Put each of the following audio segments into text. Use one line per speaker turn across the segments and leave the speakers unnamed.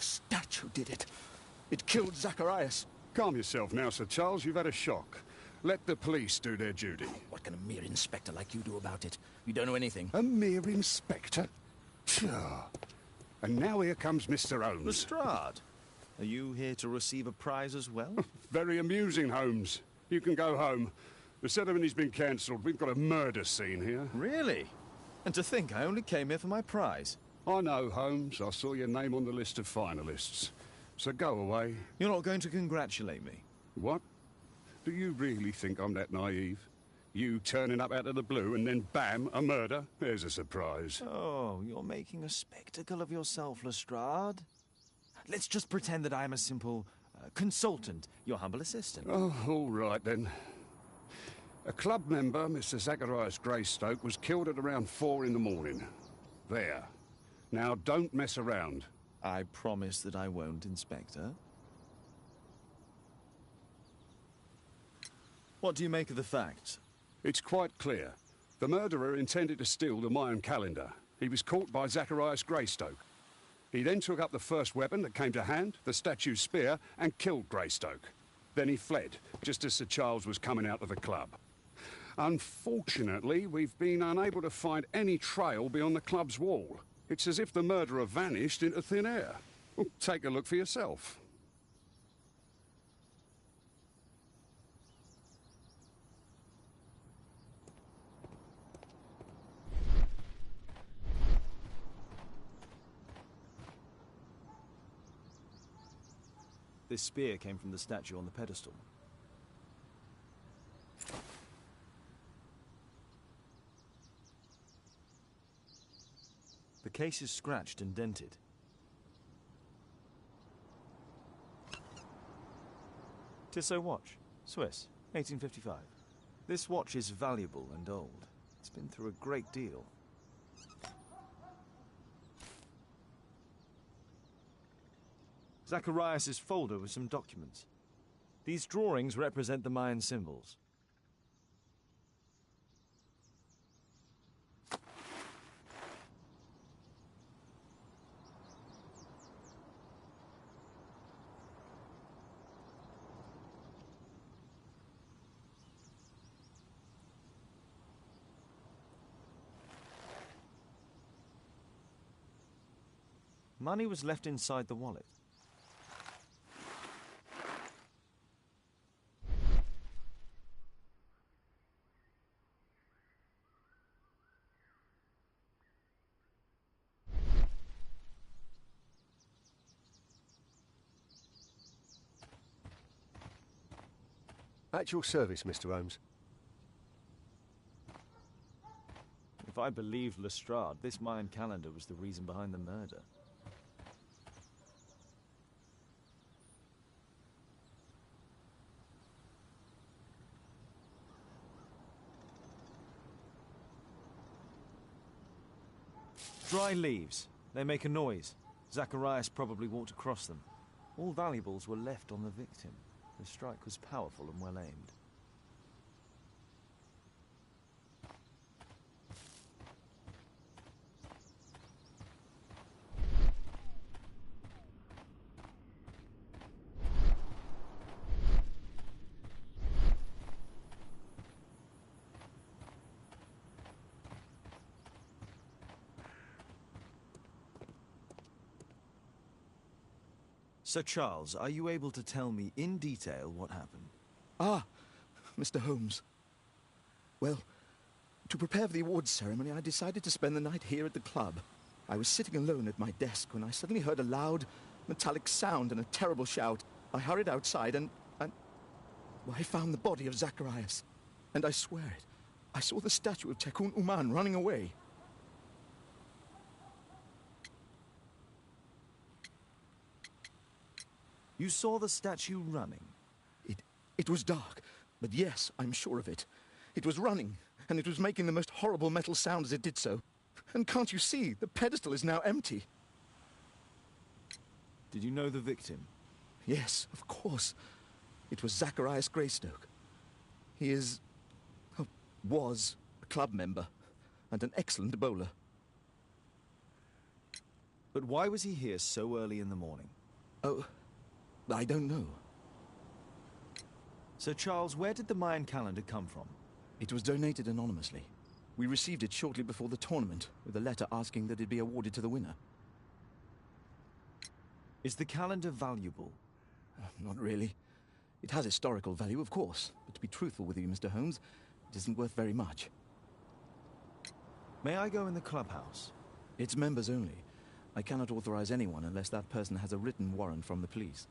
statue did it. It killed Zacharias.
Calm yourself now, Sir Charles. You've had a shock. Let the police do their duty.
What can a mere inspector like you do about it? You don't know anything.
A mere inspector? Sure. And now here comes Mr. Holmes.
Lestrade, are you here to receive a prize as well?
Very amusing, Holmes. You can go home. The ceremony's been cancelled. We've got a murder scene here.
Really? And to think I only came here for my prize.
I know, Holmes. I saw your name on the list of finalists. So go away.
You're not going to congratulate me?
What? Do you really think I'm that naive? You turning up out of the blue and then bam, a murder? There's a surprise.
Oh, you're making a spectacle of yourself, Lestrade. Let's just pretend that I'm a simple consultant, your humble assistant.
Oh, all right then. A club member, Mr. Zacharias Greystoke, was killed at around 4 in the morning. There. Now, don't mess around.
I promise that I won't, Inspector. What do you make of the facts?
It's quite clear. The murderer intended to steal the Mayan calendar. He was caught by Zacharias Greystoke. He then took up the first weapon that came to hand, the statue's spear, and killed Greystoke. Then he fled, just as Sir Charles was coming out of the club. Unfortunately, we've been unable to find any trail beyond the club's wall. It's as if the murderer vanished into thin air. Well, take a look for yourself.
This spear came from the statue on the pedestal. The case is scratched and dented. Tissot watch, Swiss, 1855. This watch is valuable and old. It's been through a great deal. Zacharias' folder with some documents. These drawings represent the Mayan symbols. Money was left inside the wallet.
At your service, Mr. Holmes.
If I believed Lestrade, this Mayan calendar was the reason behind the murder. Dry leaves. They make a noise. Zacharias probably walked across them. All valuables were left on the victim. The strike was powerful and well aimed. Sir Charles, are you able to tell me in detail what happened?
Ah, Mr. Holmes. Well, to prepare for the awards ceremony, I decided to spend the night here at the club. I was sitting alone at my desk when I suddenly heard a loud, metallic sound and a terrible shout. I hurried outside and well, I found the body of Zacharias. And I swear it, I saw the statue of Tekun Uman running away.
You saw the statue running?
It was dark, but yes, I'm sure of it. It was running, and it was making the most horrible metal sound as it did so. And can't you see, the pedestal is now empty.
Did you know the victim?
Yes, of course. It was Zacharias Greystoke. He is... was a club member, and an excellent bowler.
But why was he here so early in the morning?
Oh, I don't know.
So, Charles, where did the Mayan calendar come from?
It was donated anonymously. We received it shortly before the tournament, with a letter asking that it be awarded to the winner.
Is the calendar valuable?
Not really. It has historical value, of course, but to be truthful with you, Mr. Holmes, it isn't worth very much.
May I go in the clubhouse?
It's members only. I cannot authorize anyone unless that person has a written warrant from the police.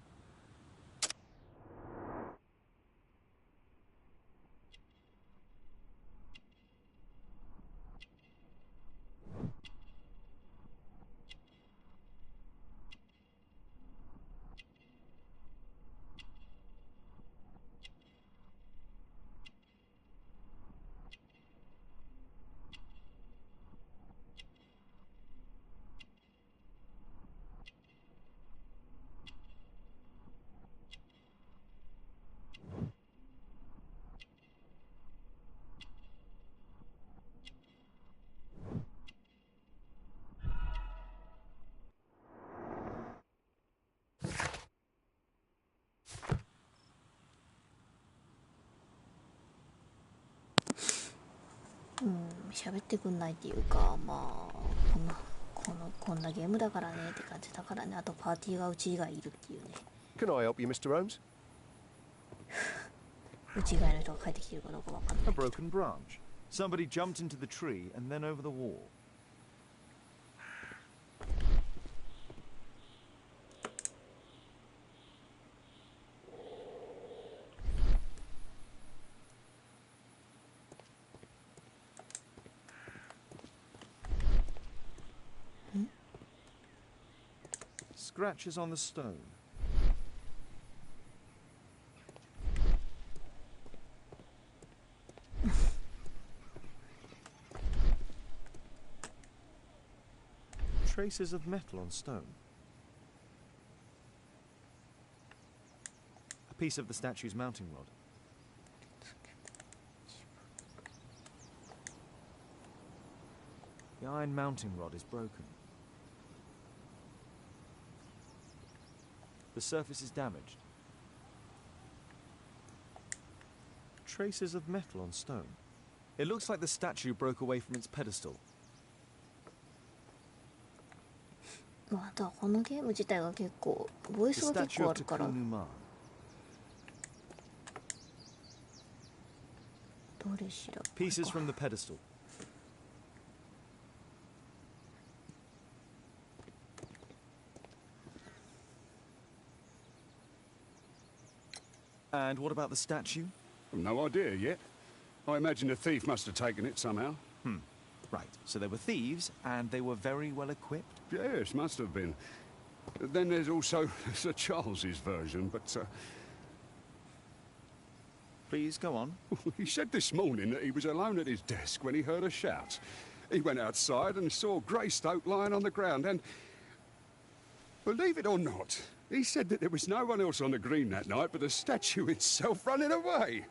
喋ってくんないっていうか、まあこんなゲームだからねって感じだからね。あとパーティーがうち以外いるっていうね。
Can I help you, Mr. Holmes?
うち以外の人が帰ってきてるかどうかわかんない。
A broken branch. Somebody jumped into the tree and then over the wall. Scratches on the stone. Traces of metal on stone. A piece of the statue's mounting rod. The iron mounting rod is broken. The surface is damaged. Traces of metal on stone. It looks like the statue broke away from its pedestal.
あとはこのゲーム自体が結構ボイス
The
が結
statue
構あ
of
るから、
Takunuma.
どれしら
Pieces from the pedestal. And what about the statue?
No idea yet. I imagine a thief must have taken it somehow.
Right, so they were thieves, and they were very well equipped.
Yes, must have been. Then there's also Sir Charles's version, but
Please go on.
he said this morning that he was alone at his desk when he heard a shout. He went outside and saw Greystoke lying on the ground, and believe it or not, he said that there was no one else on the green that night but the statue itself running away.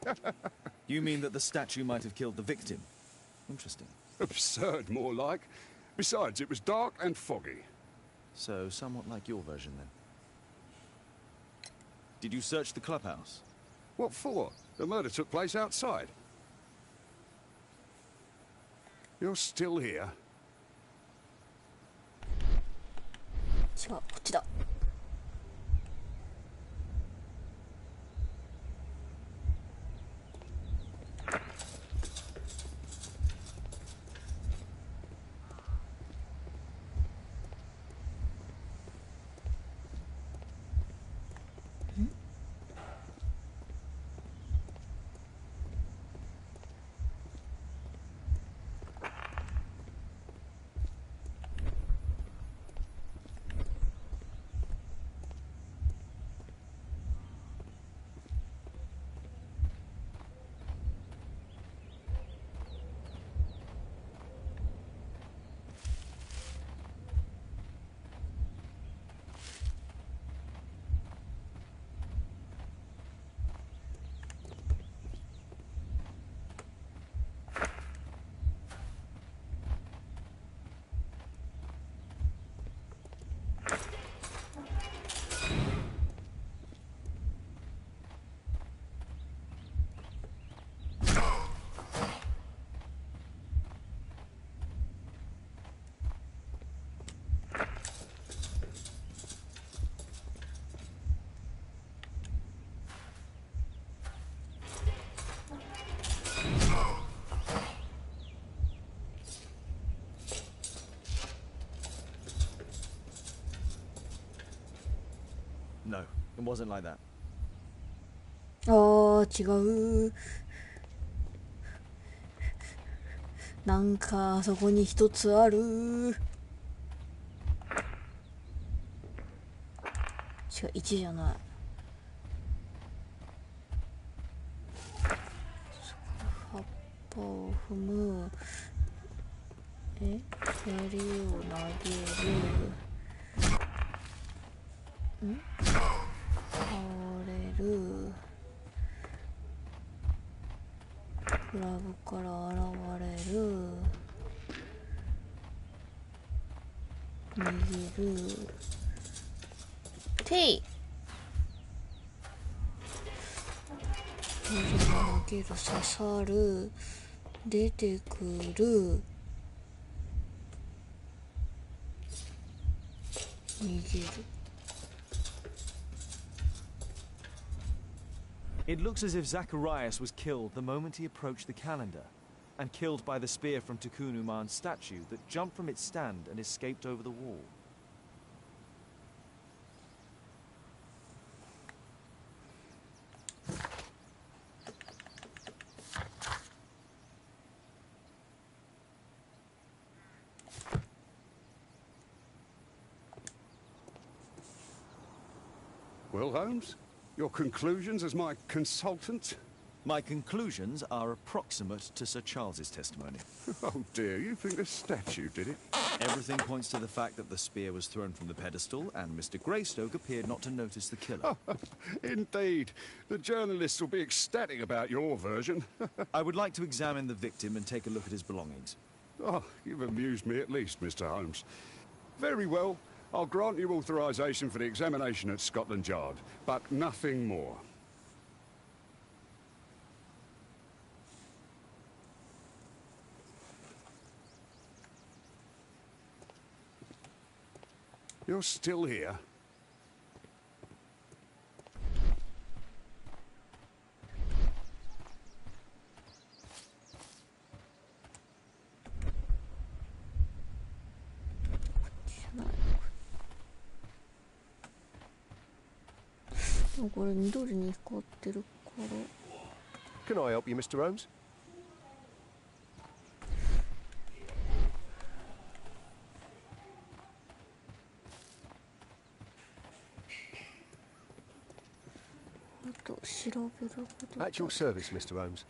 You mean that the statue might have killed the victim? Interesting.
Absurd, more like. Besides, it was dark and foggy.
So, somewhat like your version, then. Did you search the clubhouse?
What for? The murder took place outside. You're still here?
違う、こっちだ。
No, it wasn't like that.
あー違う。なんかあそこに一つある。違う、1じゃない。葉っぱを踏む。槍を投げる。倒れる。クラブから現れる。握る。テイ。投げる、刺さる。出てくる。逃げる。
It looks as if Zacharias was killed the moment he approached the calendar, and killed by the spear from Takunuman's statue that jumped from its stand and escaped over the wall.
Well, Holmes, your conclusions as my consultant?
My conclusions are approximate to Sir Charles's testimony.
Oh dear, you think the statue did it?
Everything points to the fact that the spear was thrown from the pedestal, and Mr. Greystoke appeared not to notice the killer.
Indeed. The journalists will be ecstatic about your version.
I would like to examine the victim and take a look at his belongings.
Oh, you've amused me at least, Mr. Holmes. Very well. I'll grant you authorization for the examination at Scotland Yard, but nothing more. You're still here?
Can I help you, Mr. Holmes?
あと調べること。
At your service, Mr. Holmes.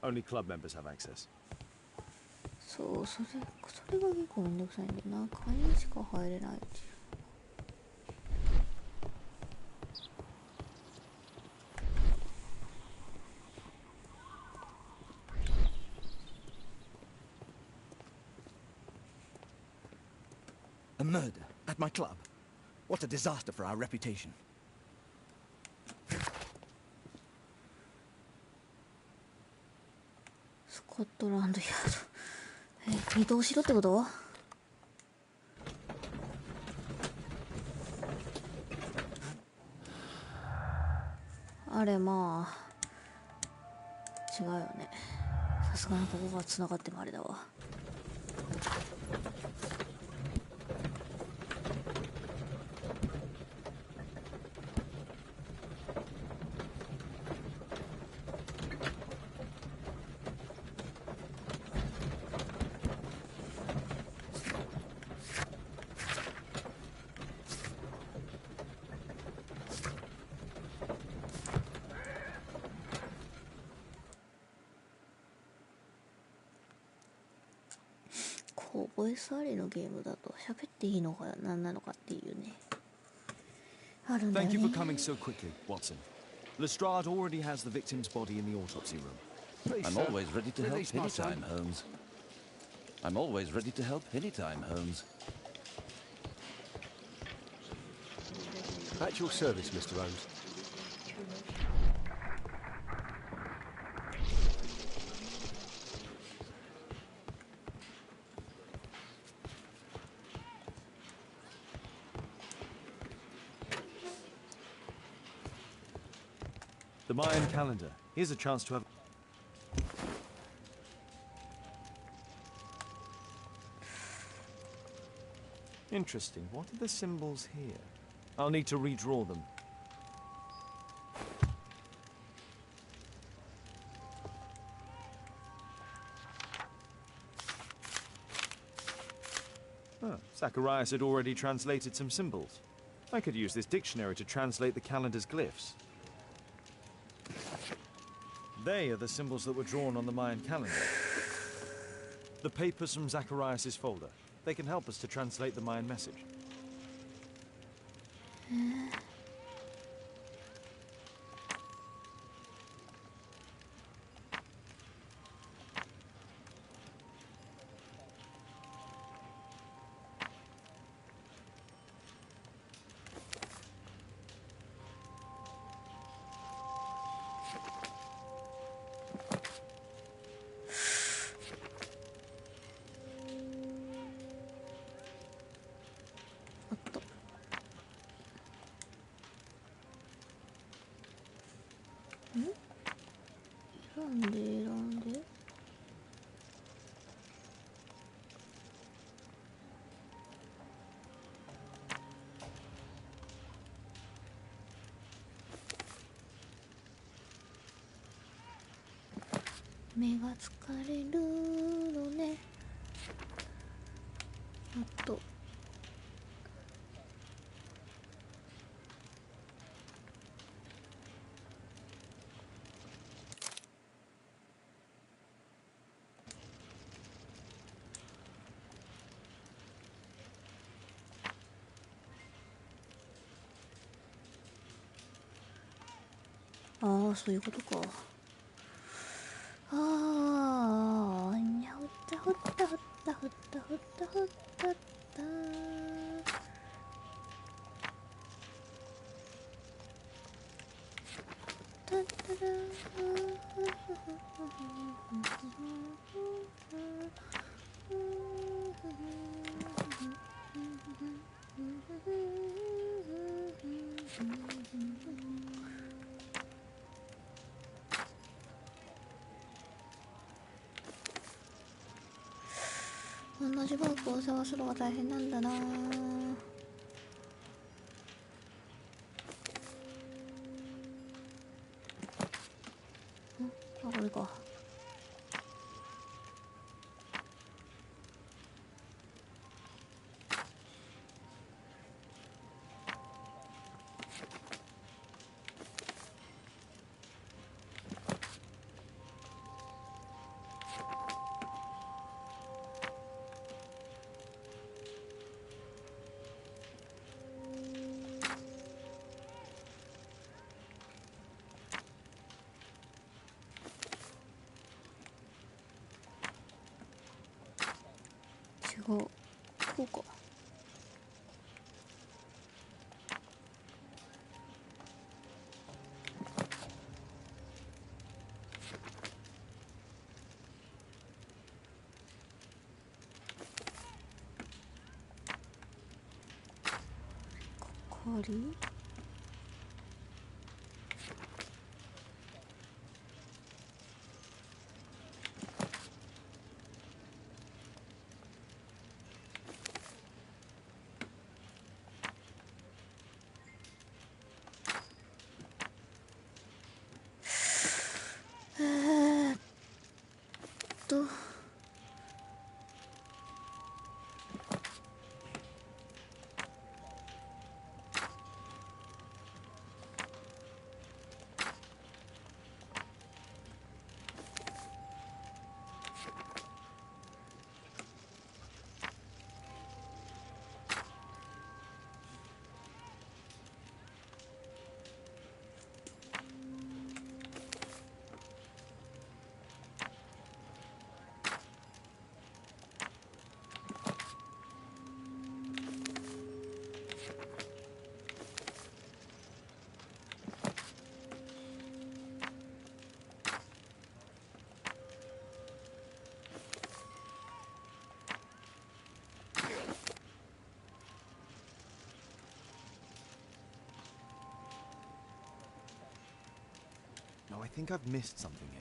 Only club members have access.
そう、それが結構めんどくさいんだよな。会員しか入れないっていう。
A murder at my club. What a disaster for our reputation.
スコットランドヤード。二度しろってこと？あれまあ違うよね。さすがにここが繋がってもあれだわ。ボイスありのゲームだと喋っていいのか何なのかっていうね。あるんだよね。
Thank you for coming so quickly, Watson. Lestrade already has the victim's body in the autopsy room.
Please,
I'm
sir.
always ready to help
Release my son.
anytime, Holmes. I'm always ready to help anytime, Holmes.
At your service, Mr. Holmes.
The Mayan Calendar. Here's a chance to have... Interesting. What are the symbols here? I'll need to redraw them. Oh, Zacharias had already translated some symbols. I could use this dictionary to translate the calendar's glyphs. They are the symbols that were drawn on the Mayan calendar. The papers from Zacharias' folder. They can help us to translate the Mayan message.
なんで目が疲れるのね。あとああ、そういうことか。ああ、にゃほったほったほったほったほったほったった。たったら。同じバッグを探すのが大変なんだな。あ、これか。違う、こうか。こりと
think I've missed something here.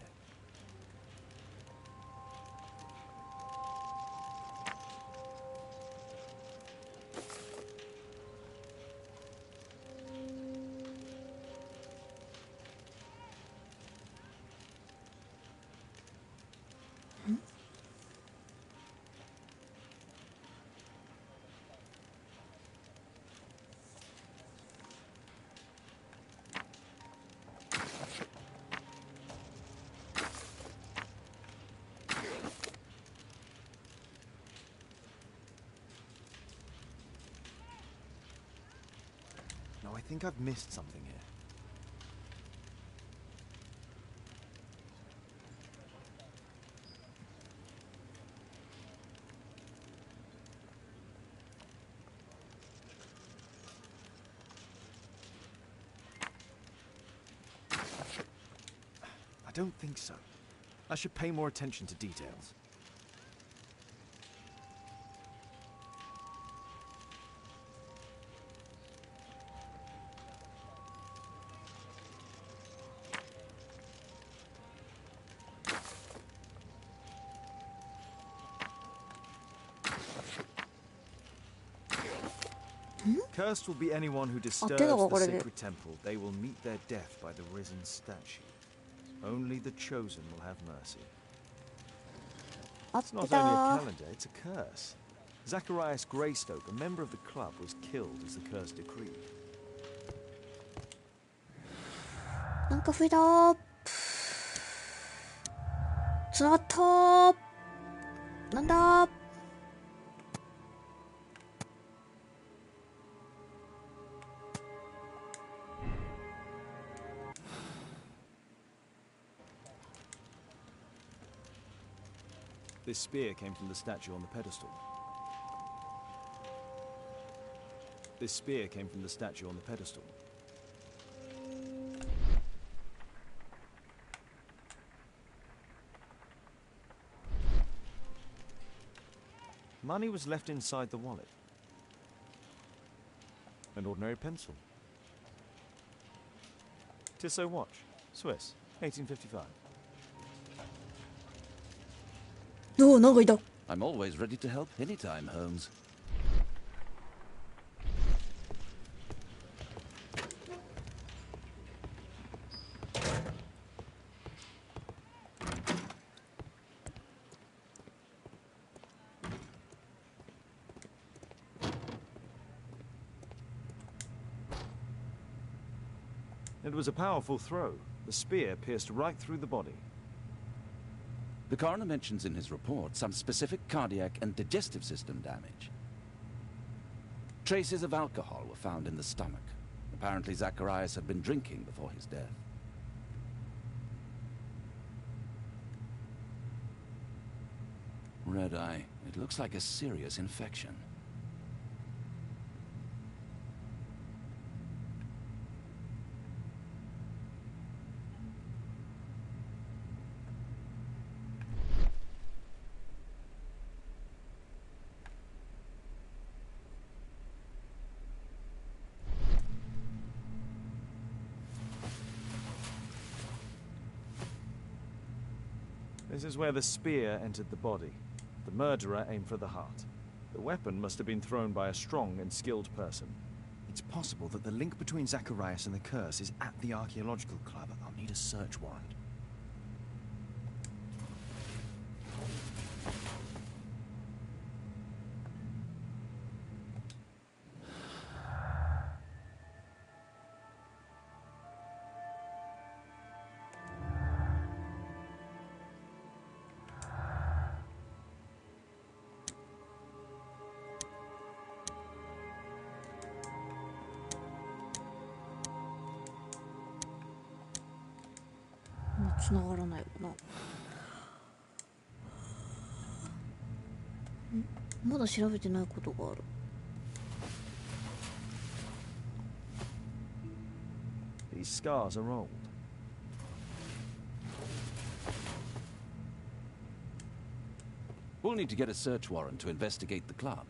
No, I think I've missed something here. I don't think so. I should pay more attention to details. Cursed will be anyone who disturbs the sacred temple. They will meet their death by the risen statue. Only the chosen will have mercy. It's not only a calendar, it's a curse. Zacharias Greystoke, a member of the club, was killed as the curse decreed.
なんか増えたー。つながったー。なんだー。
This spear came from the statue on the pedestal. This spear came from the statue on the pedestal. Money was left inside the wallet. An ordinary pencil. Tissot watch, Swiss, 1855.
Oh, なんかいた。
I'm always ready to help anytime, Holmes.
It was a powerful throw. The spear pierced right through the body.
The coroner mentions in his report some specific cardiac and digestive system damage. Traces of alcohol were found in the stomach. Apparently Zacharias had been drinking before his death. Red eye. It looks like a serious infection.
This is where the spear entered the body. The murderer aimed for the heart. The weapon must have been thrown by a strong and skilled person. It's possible that the link between Zacharias and the curse is at the archaeological club. I'll need a search warrant.
繋がらないよな。まだ調べてないことがある。
These scars are old.
We'll need to get a search warrant to investigate the club.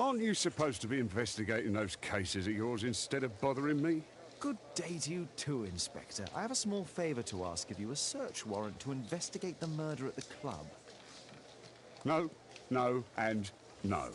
Aren't you supposed to be investigating those cases of yours instead of bothering me?
Good day to you too, Inspector. I have a small favor to ask of you, a search warrant to investigate the murder at the club.
No, no, and no.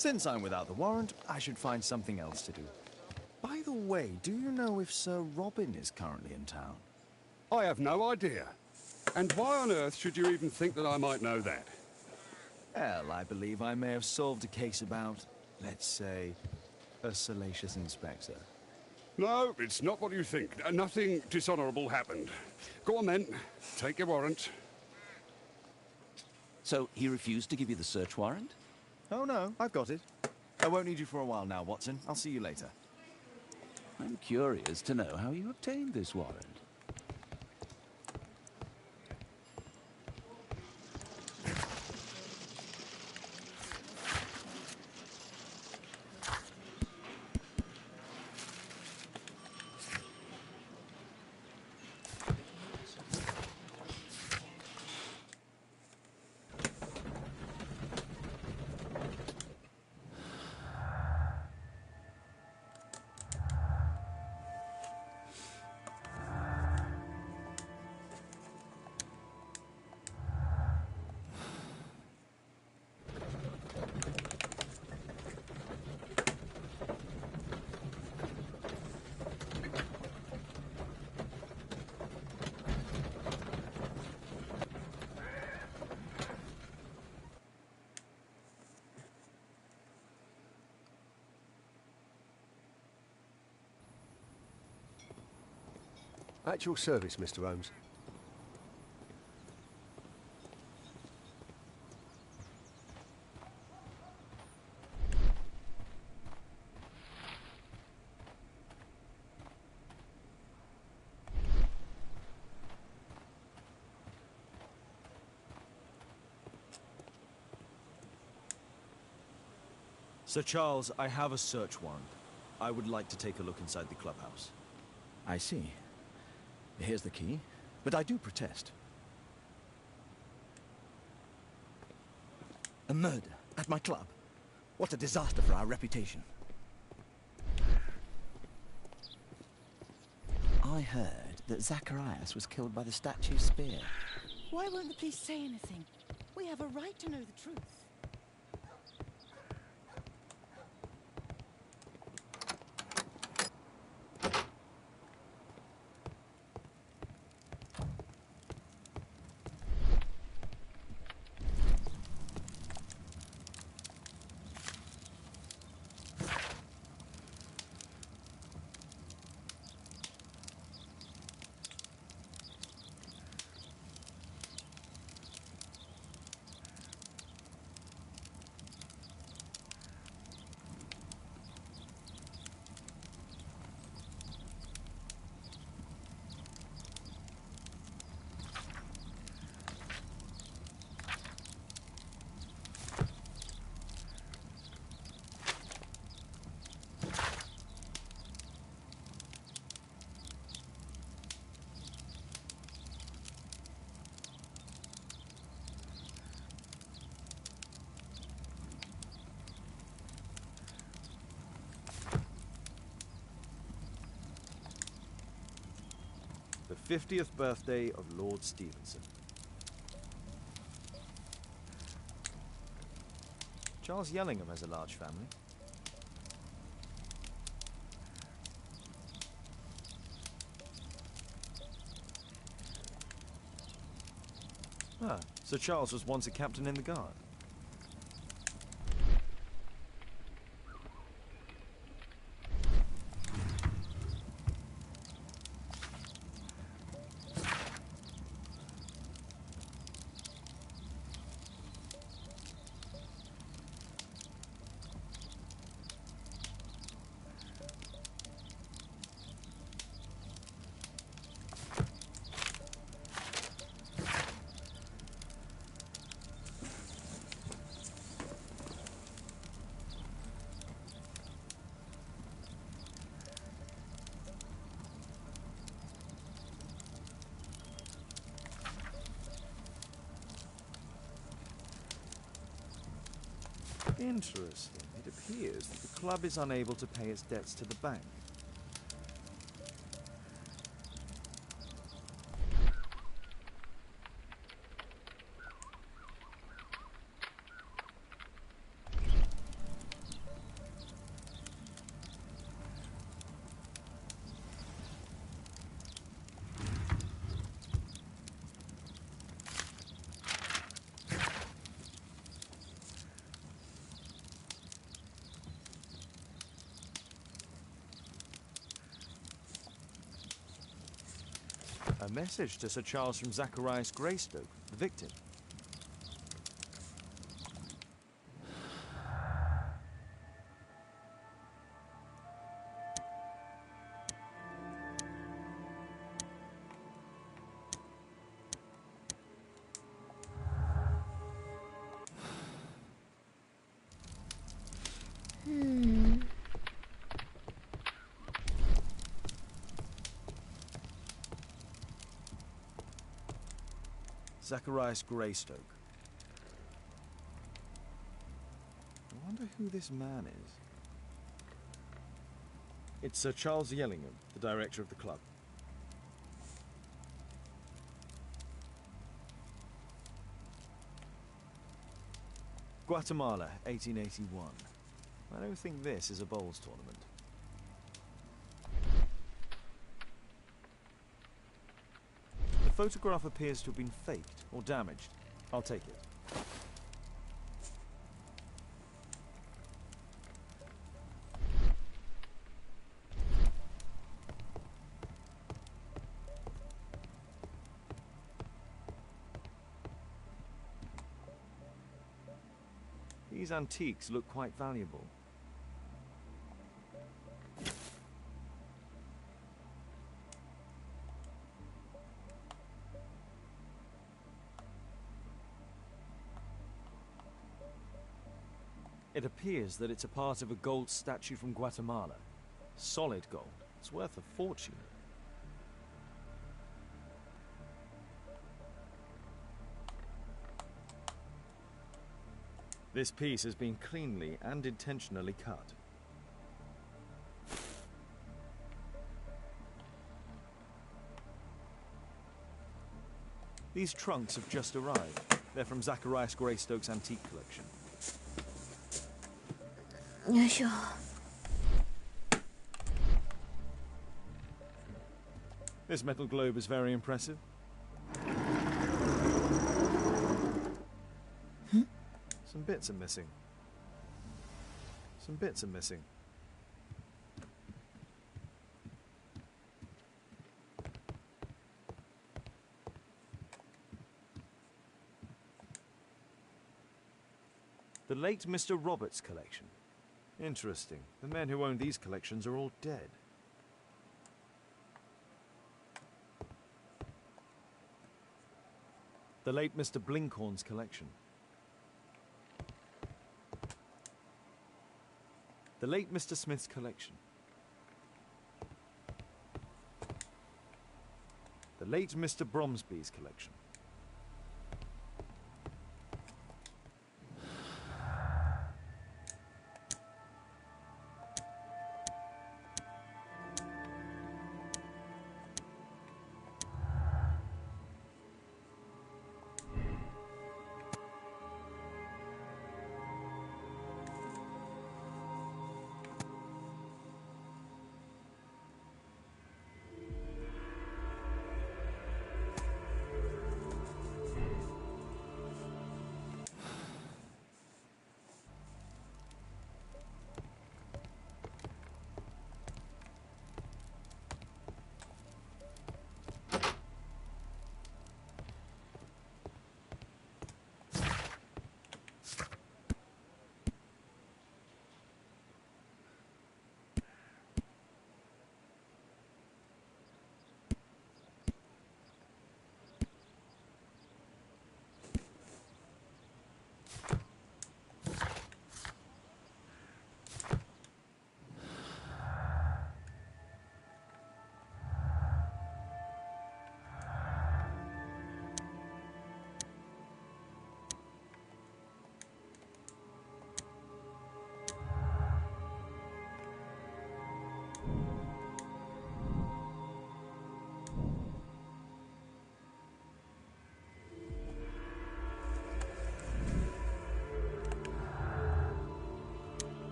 Since I'm without the warrant, I should find something else to do. By the way, do you know if Sir Robin is currently in town?
I have no idea. And why on earth should you even think that I might know that?
Well, I believe I may have solved a case about, let's say, a salacious inspector.
No, it's not what you think. Nothing dishonorable happened. Go on then. Take your warrant.
So he refused to give you the search warrant?
Oh no, I've got it. I won't need you for a while now, Watson. I'll see you later.
I'm curious to know how you obtained this warrant.
At your service, Mr. Holmes.
Sir Charles, I have a search warrant. I would like to take a look inside the clubhouse.
I see. Here's the key, but I do protest. A murder at my club. What a disaster for our reputation.
I heard that Zacharias was killed by the statue spear.
Why won't the police say anything? We have a right to know the truth.
50th birthday of Lord Stevenson. Charles Yellingham has a large family. Ah, Sir Charles was once a captain in the guard. Interesting. It appears that the club is unable to pay its debts to the bank. A message to Sir Charles from Zacharias Greystoke, the victim. Zacharias Greystoke. I wonder who this man is. It's Sir Charles Yellingham, the director of the club. Guatemala, 1881. I don't think this is a bowls tournament. The photograph appears to have been faked or damaged. I'll take it. These antiques look quite valuable. It appears that it's a part of a gold statue from Guatemala. Solid gold. It's worth a fortune. This piece has been cleanly and intentionally cut. These trunks have just arrived. They're from Zacharias Greystoke's antique collection.
よいしょ。
This metal globe is very impressive. Some bits are missing. Some bits are missing. The late Mr. Roberts' collection. Interesting. The men who own these collections are all dead. The late Mr. Blinkhorn's collection. The late Mr. Smith's collection. The late Mr. Bromsby's collection.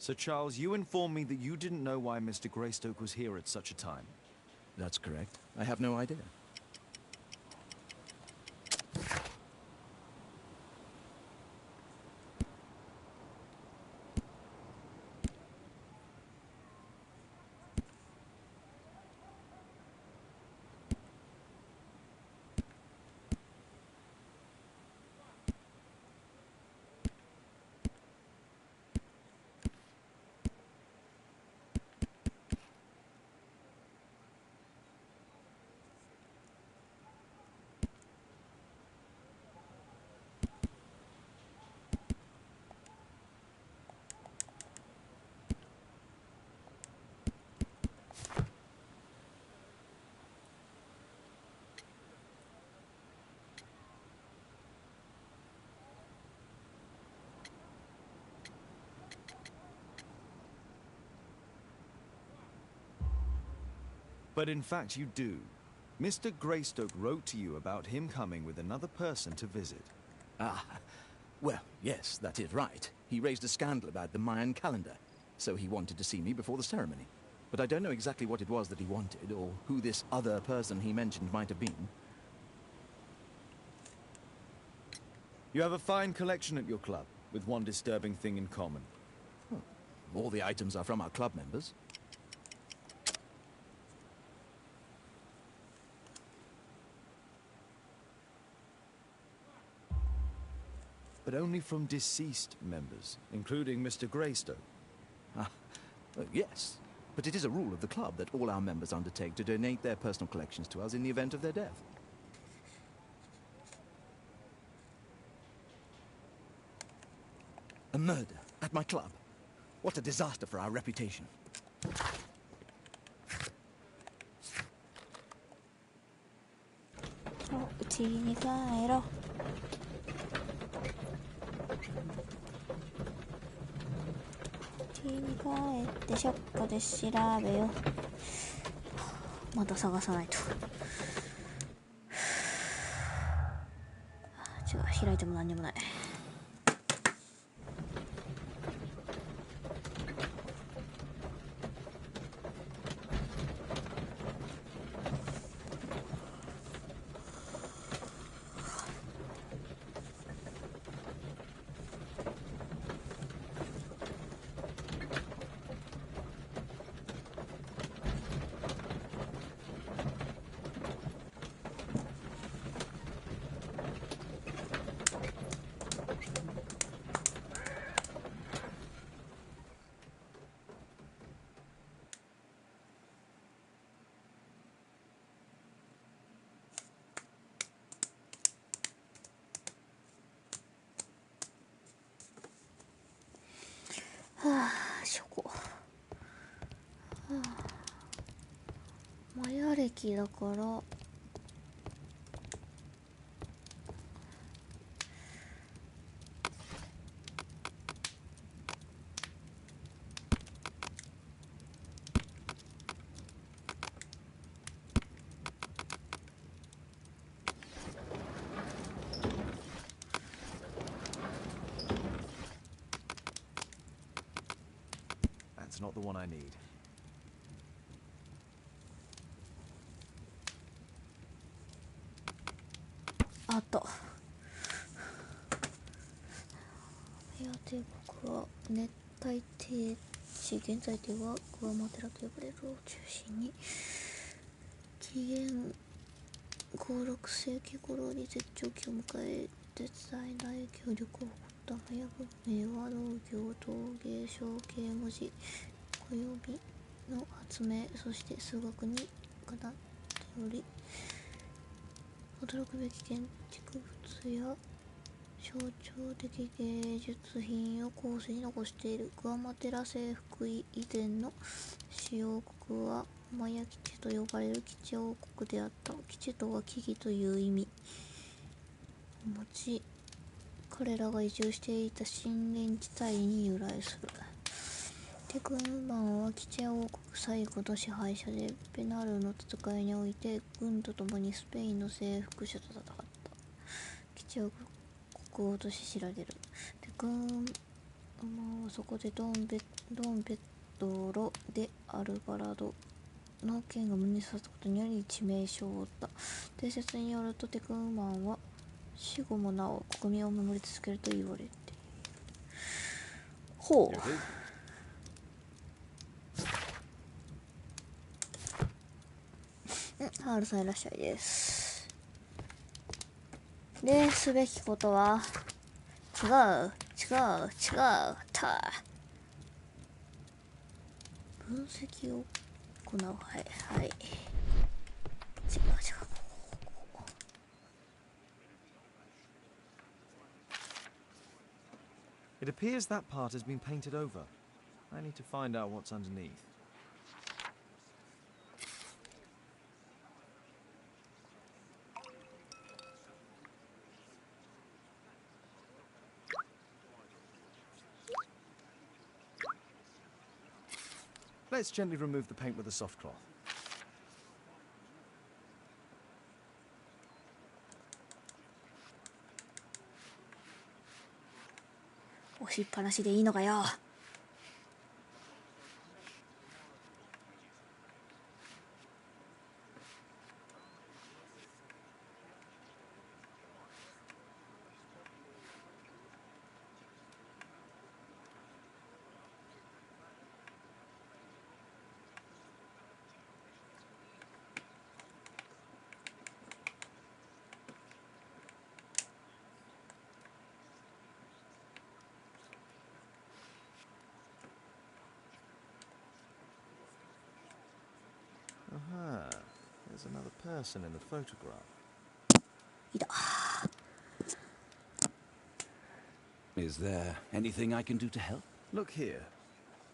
So, Charles, you informed me that you didn't know why Mr. Greystoke was here at such a time.
That's correct. I have no idea.
But in fact, you do. Mr. Greystoke wrote to you about him coming with another person to visit.
Ah, well, yes, that is right. He raised a scandal about the Mayan Calendar, so he wanted to see me before the ceremony. But I don't know exactly what it was that he wanted, or who this other person he mentioned might have been.
You have a fine collection at your club, with one disturbing thing in common.
Oh, all the items are from our club members.
But only from deceased members, including Mr. Greystoke.
Ah, yes. But it is a rule of the club that all our members undertake to donate their personal collections to us in the event of their death. A murder at my club. What a disaster for our reputation.
うちに帰ろう。家に帰ってショップで調べよ。また探さないと。違う、開いても何にもない。ショコ。マヤ歴だから
That's not the one I need.
あった。マヤ帝国は熱帯低地、現在ではグアマテラと呼ばれるを中心に紀元5、6世紀頃に絶頂期を迎え、絶大な影響力を誇ったマヤ文明は農業、陶芸、象形文字、暦の発明、そして数学にかなっており、驚くべき建築物や象徴的芸術品を後世に残している。グアマテラ征服以前の主要国はマヤ基地と呼ばれる基地王国であった。基地とは木々という意味を持ち、彼らが移住していた森林地帯に由来する。テクンバンは基地王国最後の支配者で、ペナルの戦いにおいて軍と共にスペインの征服者と戦った。基地王国王として知られる。テクン馬はそこでドンベドロでアルバラドの剣が胸に刺したことにより致命傷を負った。伝説によるとテクマンは死後もなお国民を守り続けると言われている。ほう。ハールさんいらっしゃいです。で、すべきことは違うた分析を行う。はいはい。違う。
It appears that part has been painted over. I need to find out what's underneath. Let's gently remove the paint with a soft cloth.
押しっぱなしでいいのかよ。
Aha, there's another person in the photograph.
いた。
Is there anything I can do to help?
Look here.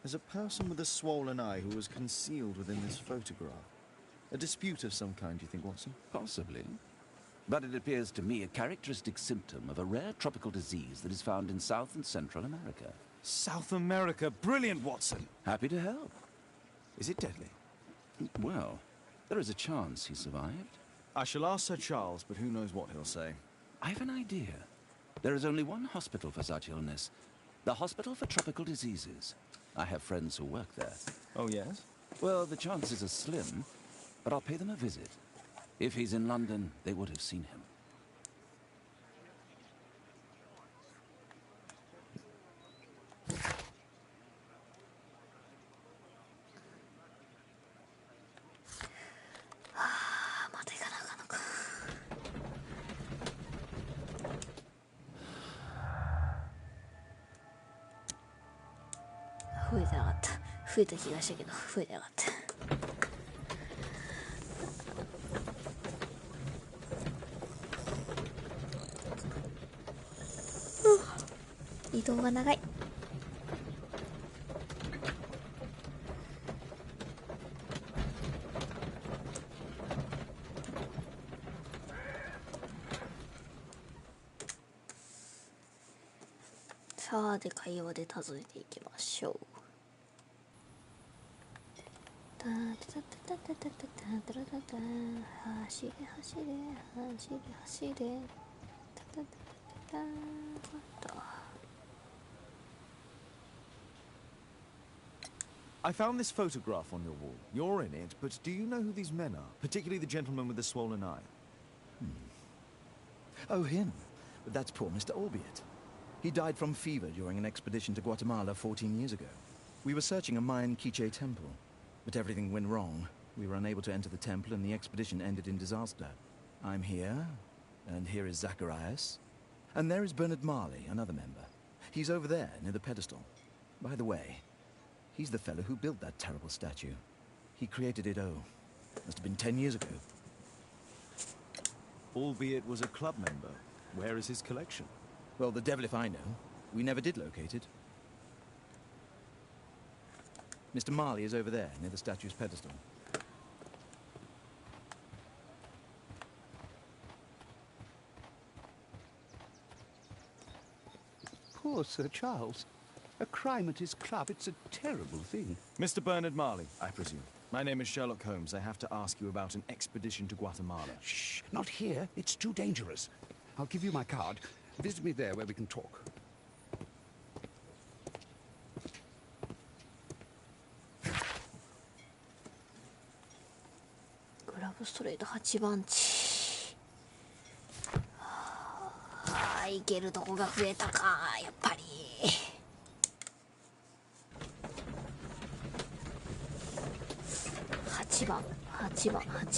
There's a person with a swollen eye who was concealed within this photograph. A dispute of some kind, do you think, Watson?
Possibly. But it appears to me a characteristic symptom of a rare tropical disease that is found in South and Central America.
South America! Brilliant, Watson!
Happy to help.
Is it deadly?
Well, there is a chance he survived.
I shall ask Sir Charles, but who knows what he'll say.
I have an idea. There is only one hospital for such illness. The Hospital for Tropical Diseases. I have friends who work there.
Oh, yes?
Well, the chances are slim, but I'll pay them a visit. If he's in London, they would have seen him.
増えてなかった。増えた気がしたけど増えてなかった。移動が長い。さあで会話で尋ねていきましょう。走れ走れ走れ走れ。
I found this photograph on your wall. You're in it, but do you know who these men are? Particularly the gentleman with the swollen eye.
Oh, him. But that's poor Mr. Albiot. He died from fever during an expedition to Guatemala 14 years ago. We were searching a Mayan Quiche temple, but everything went wrong. We were unable to enter the temple and the expedition ended in disaster. I'm here, and here is Zacharias. And there is Bernard Marley, another member. He's over there, near the pedestal. By the way, he's the fellow who built that terrible statue. He created it, must have been 10 years ago.
Albeit was a club member. Where is his collection?
Well, the devil if I know. We never did locate it. Mr. Marley is over there, near the statue's pedestal.
Poor Sir Charles. A crime at his club, it's a terrible thing.
Mr. Bernard Marley, I presume. My name is Sherlock Holmes. I have to ask you about an expedition to Guatemala.
Shh, not here. It's too dangerous. I'll give you my card. Visit me there where we can talk.
ストレート8番地。いけるとこが増えたか、やっぱり。8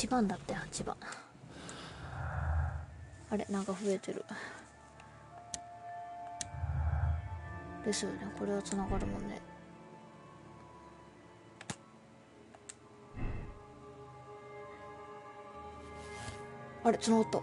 番だって。8番あれ、なんか増えてるですよね。これはつながるもんね。あれ、つながった。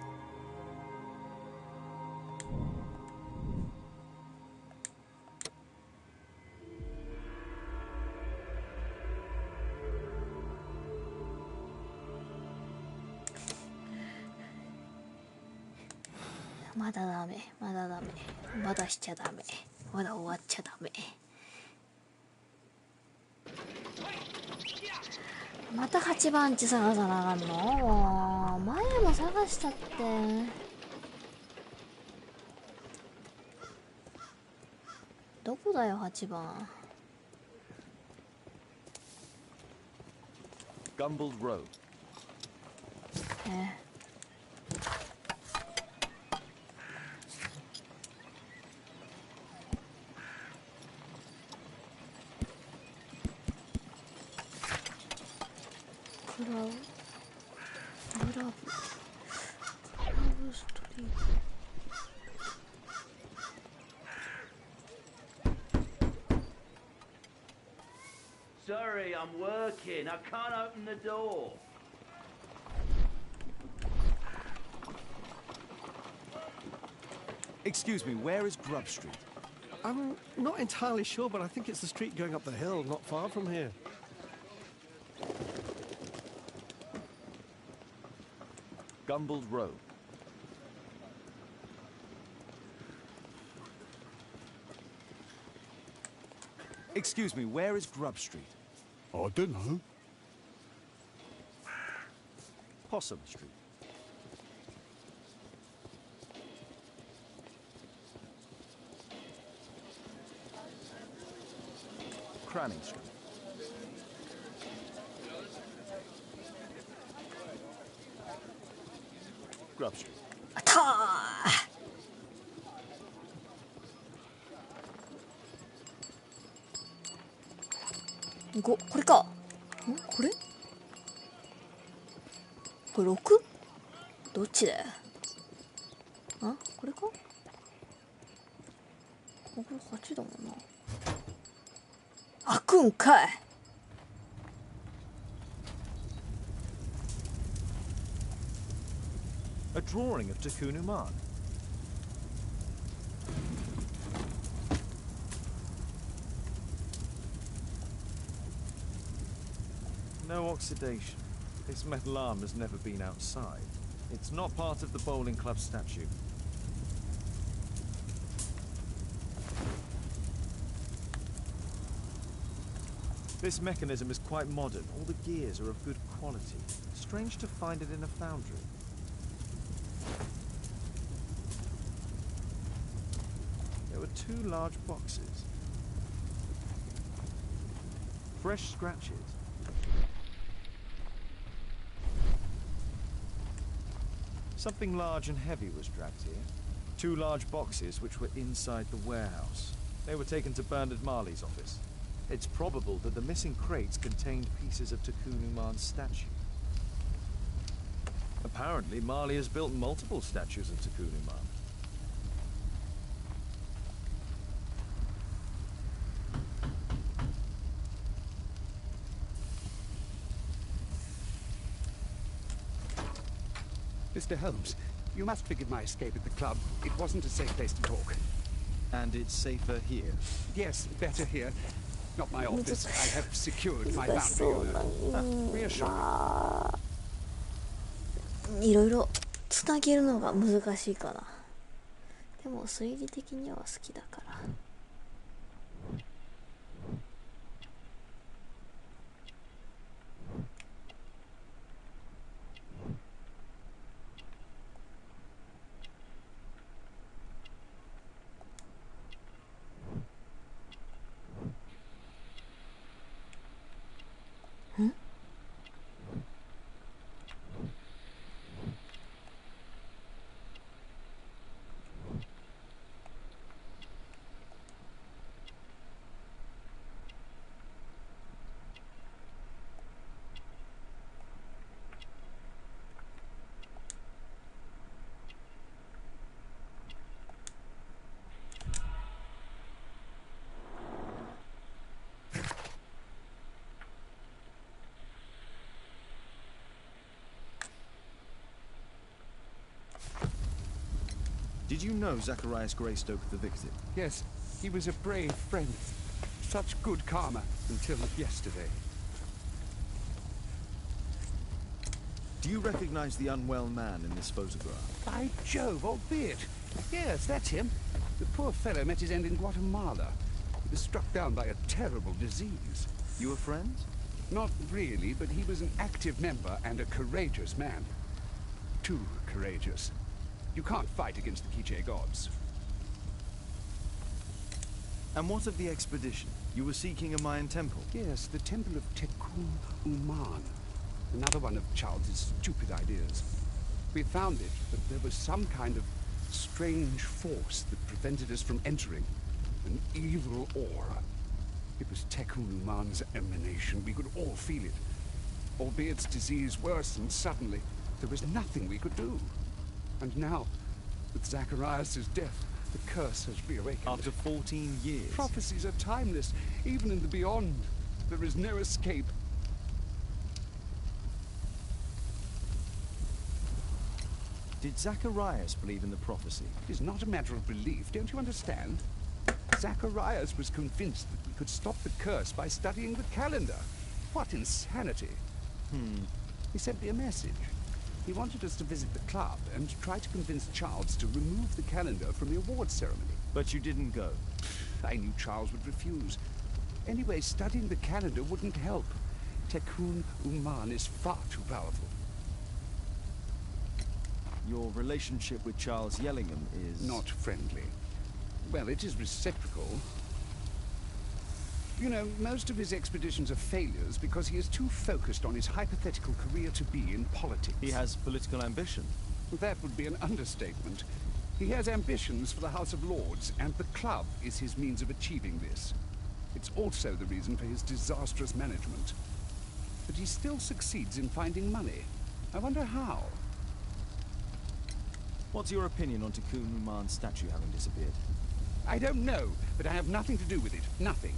まだダメ、まだしちゃダメ、まだ終わっちゃダメ。また8番地探さなあかんの？もう前も探したって。どこだよ8番。
Gumbled Road.
クラブストリート。
Sorry, I'm working. I can't open the door.
Excuse me, where is Grub Street?
I'm not entirely sure, but I think it's the street going up the hill, not far from here.
Gumbled Road. Excuse me, where is Grub Street?
I don't know.
Possum Street. Cranny Street. Grub Street.
あったー。5、これか。これ 6？ どっちだよ。これか。これ8だもんな。開くんかい。
A drawing of Takunuman. No oxidation. This metal arm has never been outside. It's not part of the bowling club statue. This mechanism is quite modern. All the gears are of good quality. Strange to find it in a foundry. There were 2 large boxes. Fresh scratches. Something large and heavy was dragged here. 2 large boxes which were inside the warehouse. They were taken to Bernard Marley's office. It's probable that the missing crates contained pieces of Takunuman's statue. Apparently, Marley has built multiple statues of Takunuman.
Mr. Holmes, you must forgive my escape at the club. It wasn't a safe place to talk.
And it's safer here.
Yes, better here. Not my office. I have secured my
難しそう
boundary.
な。いろいろつなげるのが難しいかな。でも推理的には好きだから。
Did you know Zacharias Greystoke, the victim?
Yes, he was a brave friend. Such good karma until yesterday.
Do you recognize the unwell man in this photograph?
By Jove, albeit. Yes, that's him. The poor fellow met his end in Guatemala. He was struck down by a terrible disease.
You were friends?
Not really, but he was an active member and a courageous man. Too courageous. You can't fight against the Quiche gods.
And what of the expedition? You were seeking a Mayan temple?
Yes, the temple of Tekun Uman. Another one of Charles's stupid ideas. We found it, but there was some kind of strange force that prevented us from entering. An evil aura. It was Tekun Uman's emanation. We could all feel it. Albeit its disease worsened suddenly, there was nothing we could do. And now, with Zacharias' death, the curse has reawakened.
After 14 years?
Prophecies are timeless. Even in the beyond, there is no escape.
Did Zacharias believe in the prophecy?
It is not a matter of belief, don't you understand? Zacharias was convinced that we could stop the curse by studying the calendar. What insanity! He sent me a message. He wanted us to visit the club and try to convince Charles to remove the calendar from the awards ceremony.
But you didn't go?
I knew Charles would refuse. Anyway, studying the calendar wouldn't help. Tekun Uman is far too powerful.
Your relationship with Charles Yellingham is...
Not friendly. Well, it is reciprocal. You know, most of his expeditions are failures because he is too focused on his hypothetical career to be in politics.
He has political ambition.
That would be an understatement. He has ambitions for the House of Lords, and the club is his means of achieving this. It's also the reason for his disastrous management. But he still succeeds in finding money. I wonder how.
What's your opinion on Tekun Uman's statue having disappeared?
I don't know, but I have nothing to do with it. Nothing.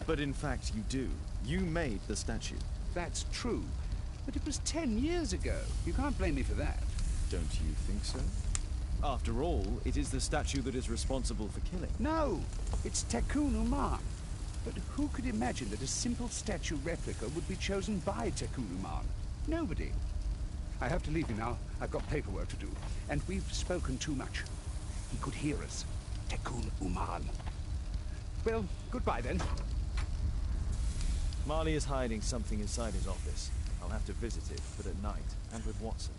But in fact you do. You made the statue.
That's true. But it was 10 years ago. You can't blame me for that.
Don't you think so? After all, it is the statue that is responsible for killing.
No! It's Tekun Uman. But who could imagine that a simple statue replica would be chosen by Tekun Uman? Nobody. I have to leave you now. I've got paperwork to do. And we've spoken too much. He could hear us. Tekun Uman. Well, goodbye then.
Marley is hiding something inside his office. I'll have to visit it, but at night, and with Watson.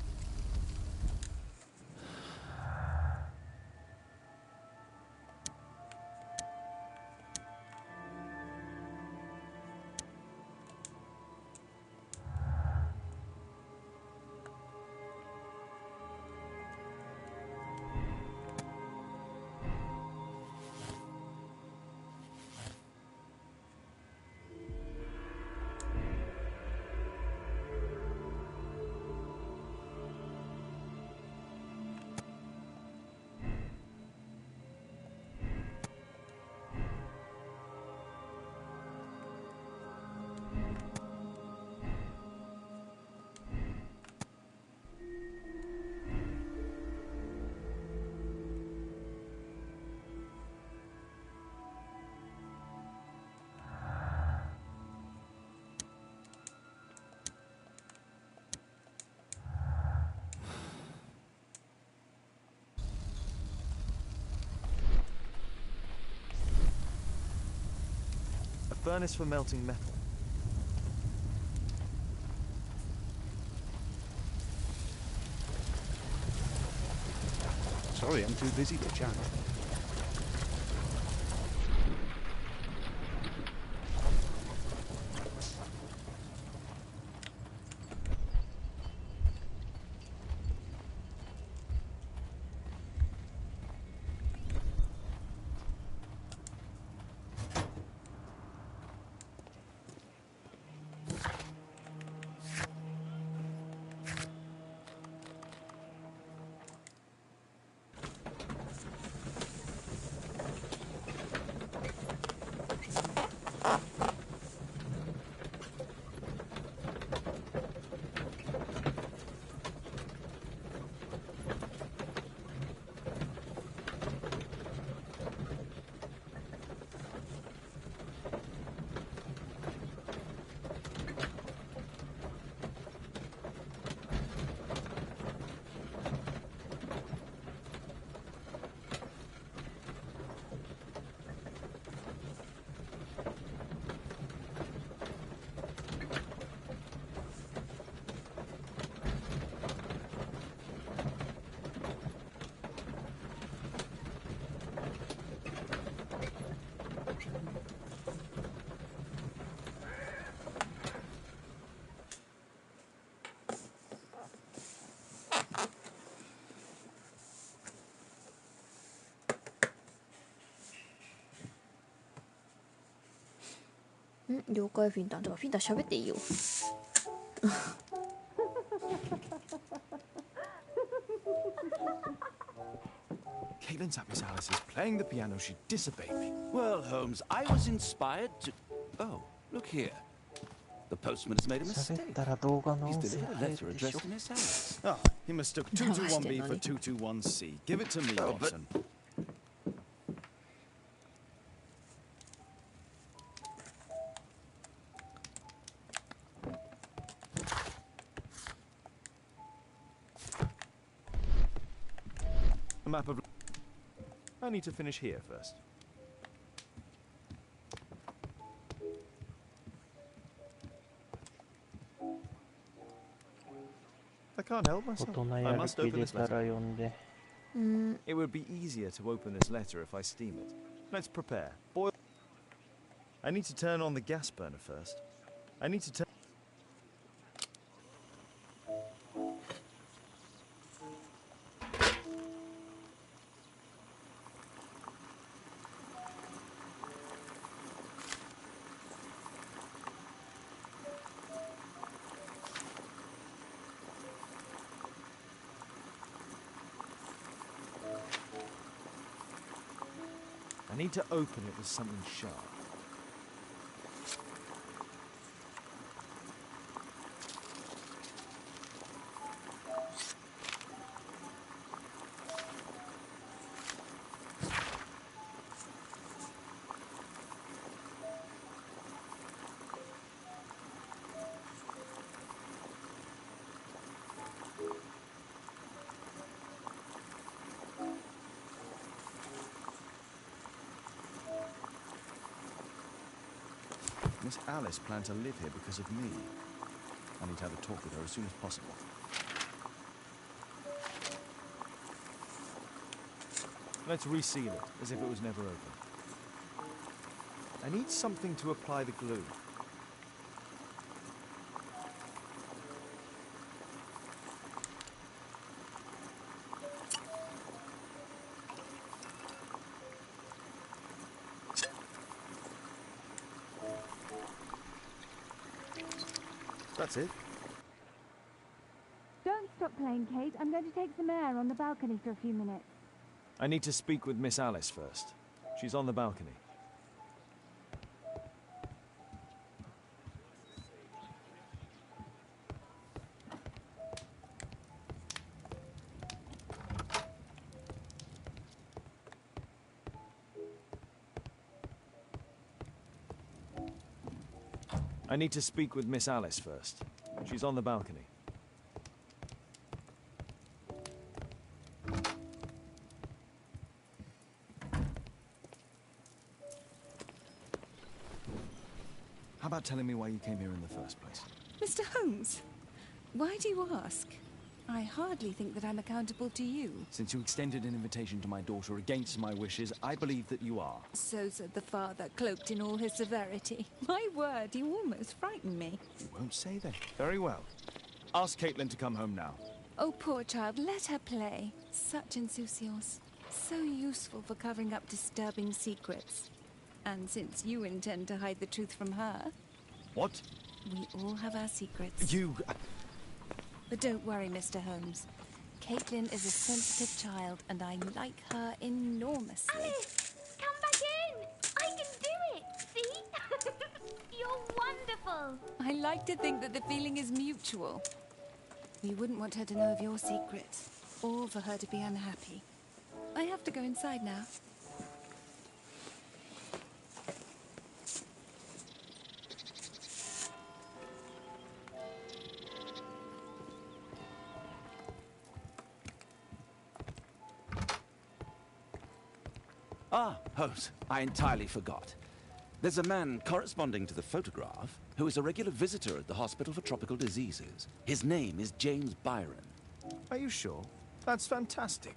Furnace for melting metal.
Sorry, I'm too busy to chat.
了解フィンタン。だからフィンタン喋っていいよ。
Caitlin's at Miss Alice's playing the piano. She disobeyed me.
Well, Holmes, I was inspired to... Oh, look here. The postman has made a
喋っ
mistake.
たら動画の
He's
音声
delivered a
入る
letter
でしょ
addressed to Miss Alice.
Ah, he mistook 221B for 221C. Give it to me,
Oh, but-
Watson. A map of... I need to finish here first. I can't help
大
myself.
人
I
やる
must
気
open
出
this
た
letter.
ら読んで。
It would be easier to open this letter if I steam it. Let's prepare. Boil. I need to turn on the gas burner first. I need to turn. I need to open it with something sharp. Miss Alice planned to live here because of me. I need to have a talk with her as soon as possible. Let's reseal it, as if it was never open. I need something to apply the glue. That's it.
Don't stop playing, Kate. I'm going to take some air on the balcony for a few minutes.
I need to speak with Miss Alice first. She's on the balcony. I need to speak with Miss Alice first. She's on the balcony. How about telling me why you came here in the first place?
Mr. Holmes, why do you ask? I hardly think that I'm accountable to you.
Since you extended an invitation to my daughter against my wishes, I believe that you are.
So said the father, cloaked in all his severity. My word, you almost frightened me.
You won't say that. Very well. Ask Caitlin to come home now.
Oh, poor child, let her play. Such insouciance. So useful for covering up disturbing secrets. And since you intend to hide the truth from her...
What?
We all have our secrets.
You...
But don't worry, Mr. Holmes. Caitlin is a sensitive child, and I like her enormously.
Alice, come back in. I can do it. See? You're wonderful.
I like to think that the feeling is mutual. We wouldn't want her to know of your secrets, or for her to be unhappy. I have to go inside now.
Ah, Holmes, I entirely forgot. There's a man corresponding to the photograph who is a regular visitor at the Hospital for Tropical Diseases. His name is James Byron.
Are you sure? That's fantastic.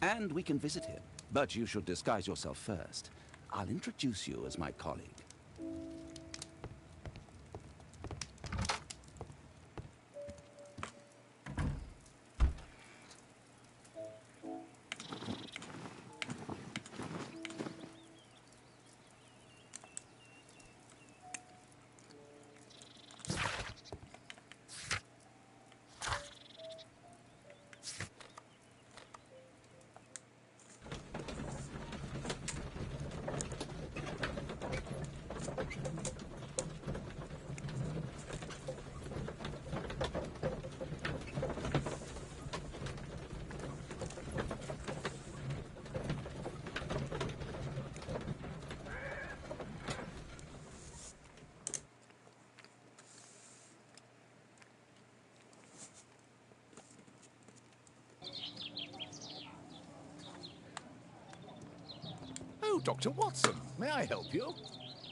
And we can visit him, but you should disguise yourself first. I'll introduce you as my colleague.
Dr. Watson. May I help you?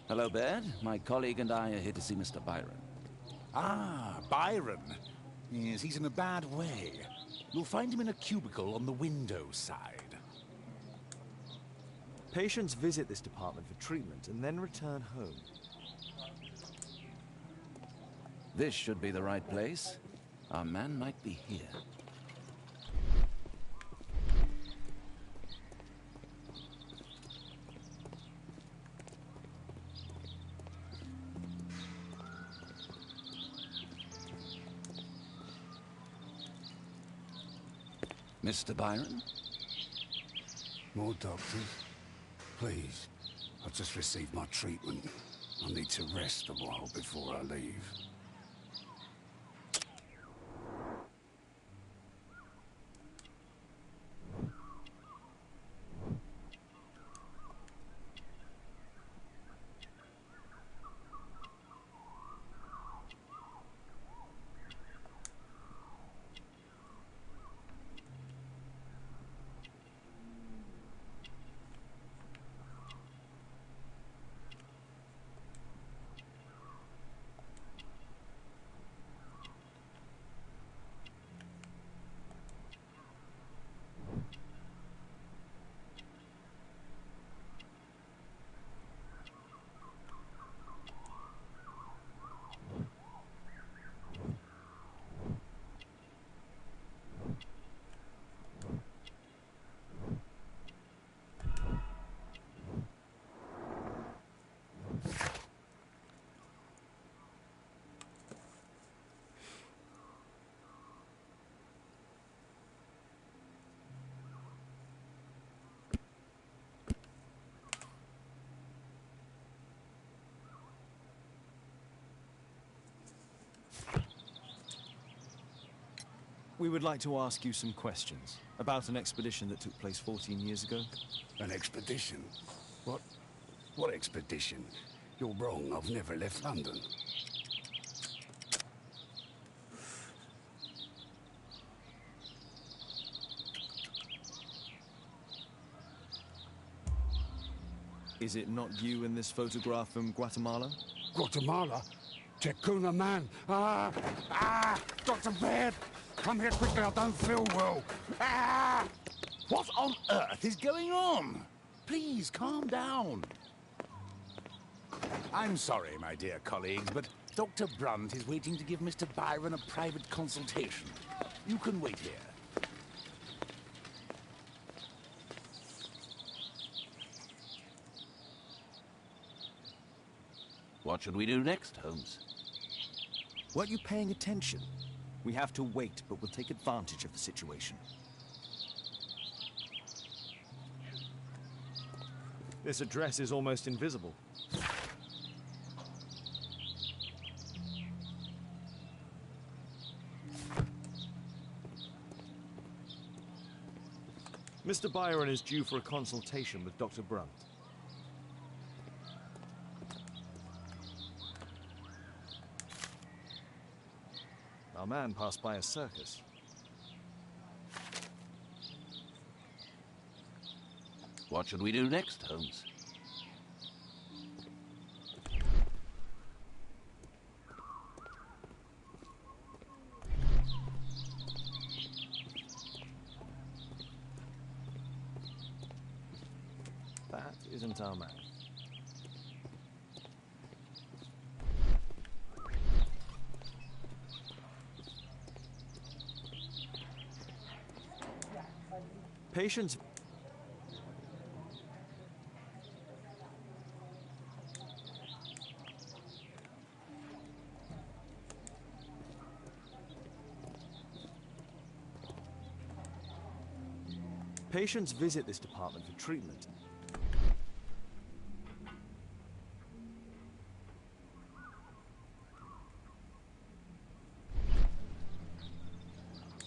Hello, Baird. My colleague and I are here to see Mr. Byron.
Ah, Byron. Yes, he's in a bad way. You'll find him in a cubicle on the window side.
Patients visit this department for treatment and then return home.
This should be the right place. Our man might be here. Mr. Byron?
More doctors? Please. I've just received my treatment. I need to rest a while before I leave.
We would like to ask you some questions about an expedition that took place 14 years ago.
An expedition? What expedition? You're wrong. I've never left London.
Is it not you in this photograph from Guatemala?
Guatemala? Tecuna man! Dr. Baird! Come here quickly, I don't feel well.
What on earth is going on? Please, calm down. I'm sorry, my dear colleagues, but Dr. Brunt is waiting to give Mr. Byron a private consultation. You can wait here.
What should we do next, Holmes?
Weren't you paying attention? We have to wait, but we'll take advantage of the situation. This address is almost invisible. Mr. Byron is due for a consultation with Dr. Brunt. Our man passed by a circus.
What should we do next, Holmes?
That isn't our man. Patients. Patients visit this department for treatment.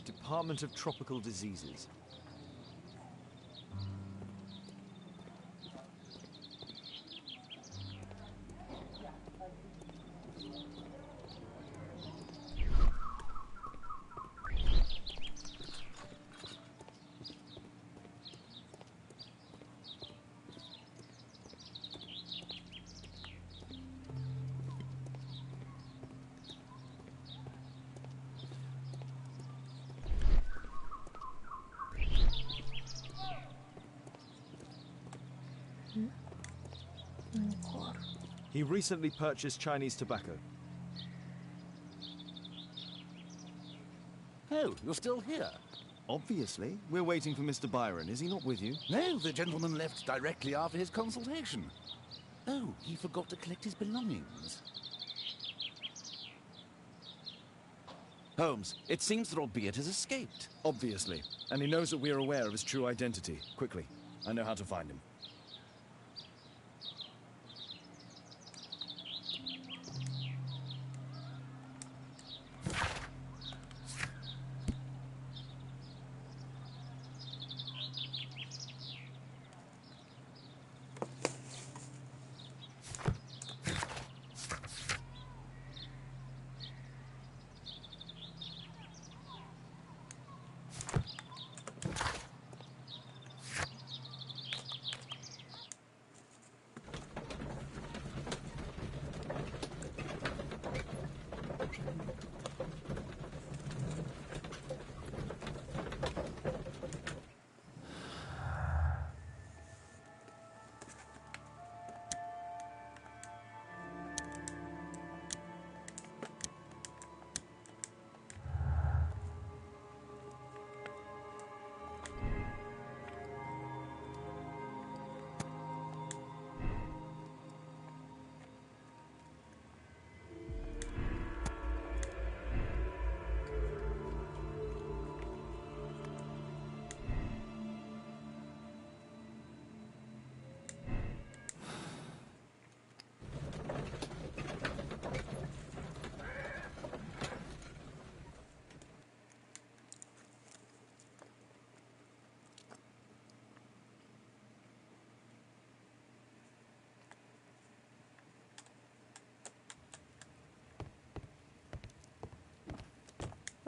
Department of Tropical Diseases. He recently purchased Chinese tobacco.
Oh, you're still here?
Obviously. We're waiting for Mr. Byron. Is he not with you?
No, the gentleman left directly after his consultation. Oh, he forgot to collect his belongings.
Holmes, it seems that Albeit has escaped.
Obviously. And he knows that we are aware of his true identity. Quickly. I know how to find him.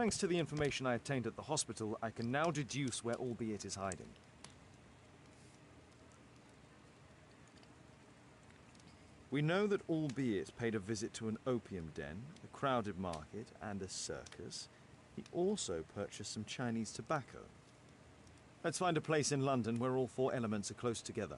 Thanks to the information I obtained at the hospital, I can now deduce where Albeit is hiding. We know that Albeit paid a visit to an opium den, a crowded market, and a circus. He also purchased some Chinese tobacco. Let's find a place in London where all four elements are close together.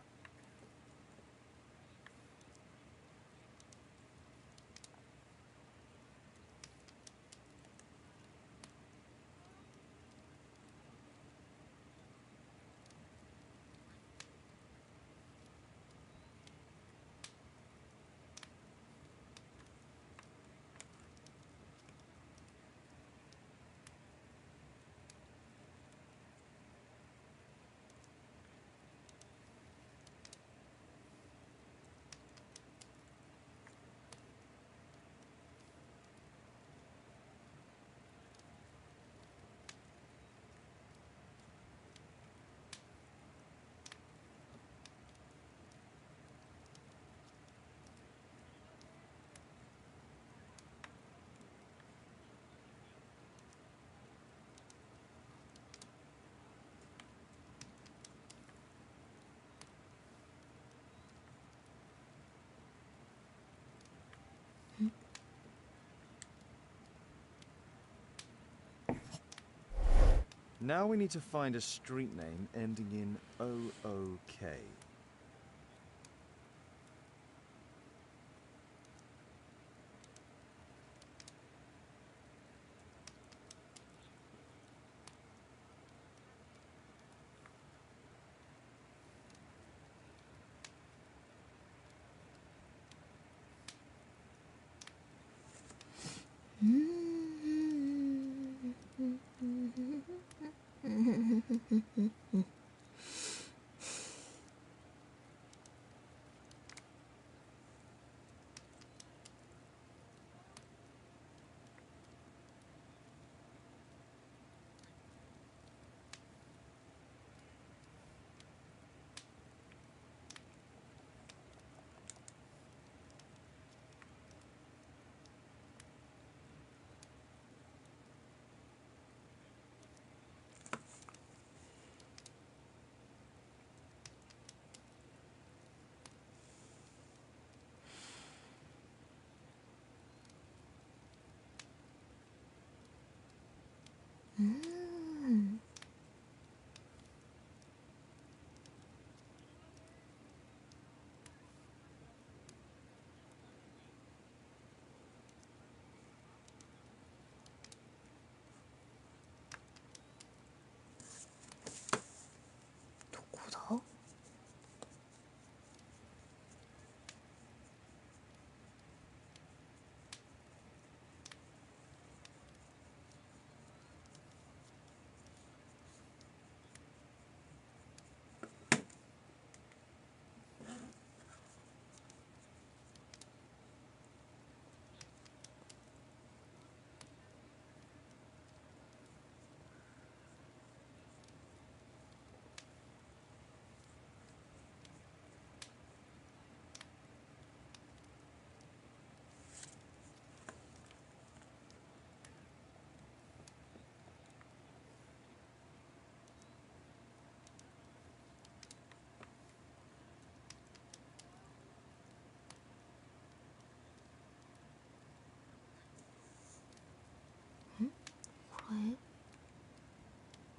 Now we need to find a street name ending in OOK.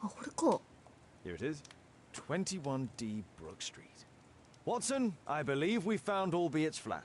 あ、これか。
Here it is. 21D Brook Street. Watson, I believe we found Albiet's flat.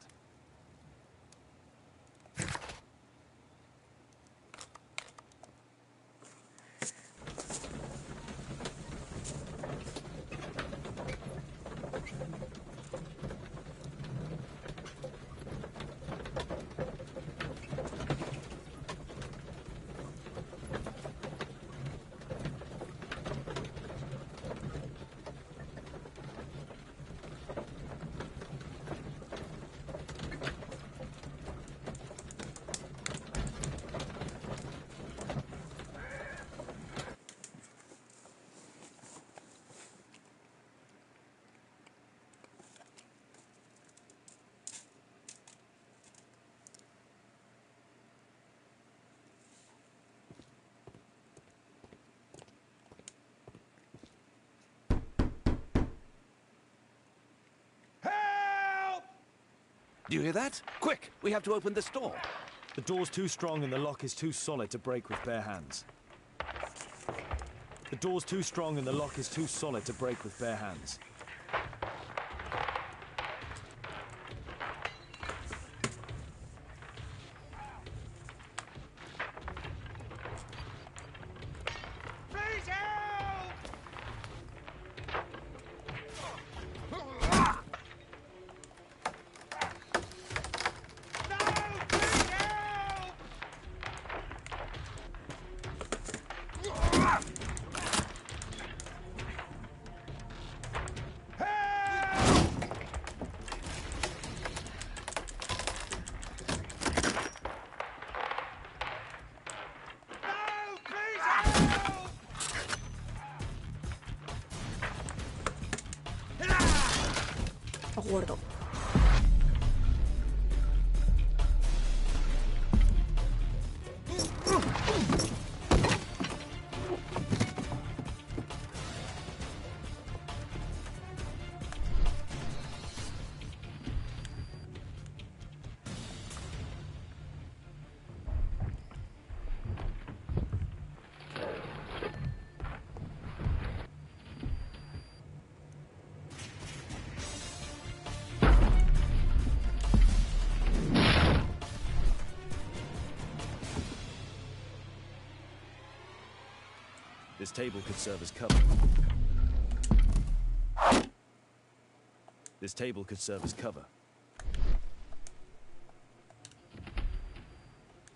Do you hear that? Quick! We have to open this door.
The door's too strong and the lock is too solid to break with bare hands. The door's too strong and the lock is too solid to break with bare hands.
Guardo.
This table could serve as cover. This table could serve as cover.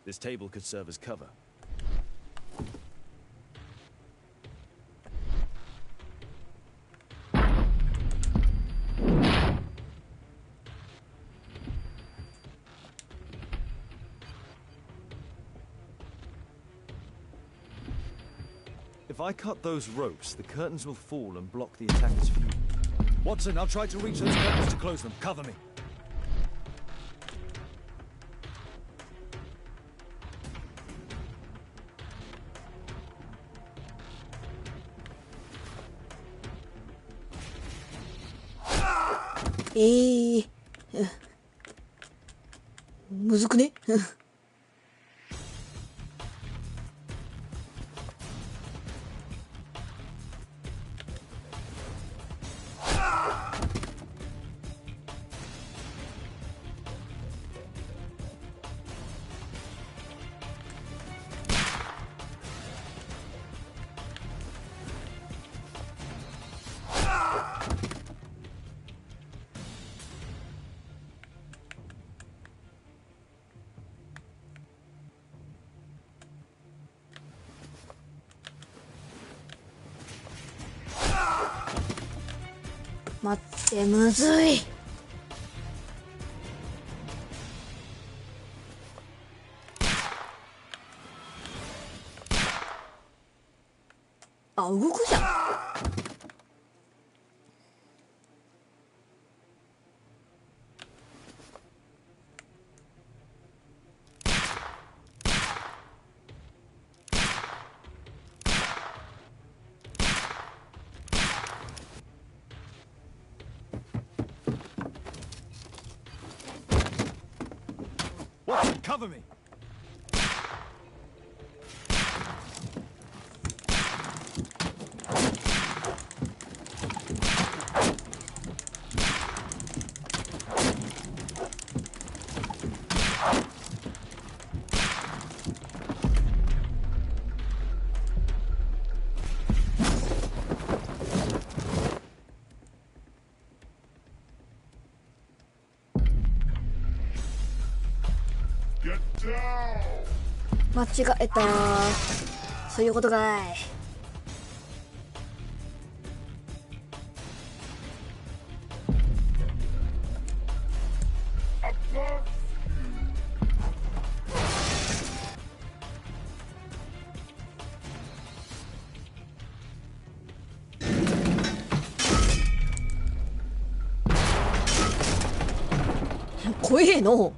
This table could serve as cover. If I cut those ropes, the curtains will fall and block the attacker's view. Watson, I'll try to reach those curtains to close them. Cover me.
Eh. むずくね待ってむずいあ動くじゃん
Cover me.
間違えた。そういうことかい。怖えの。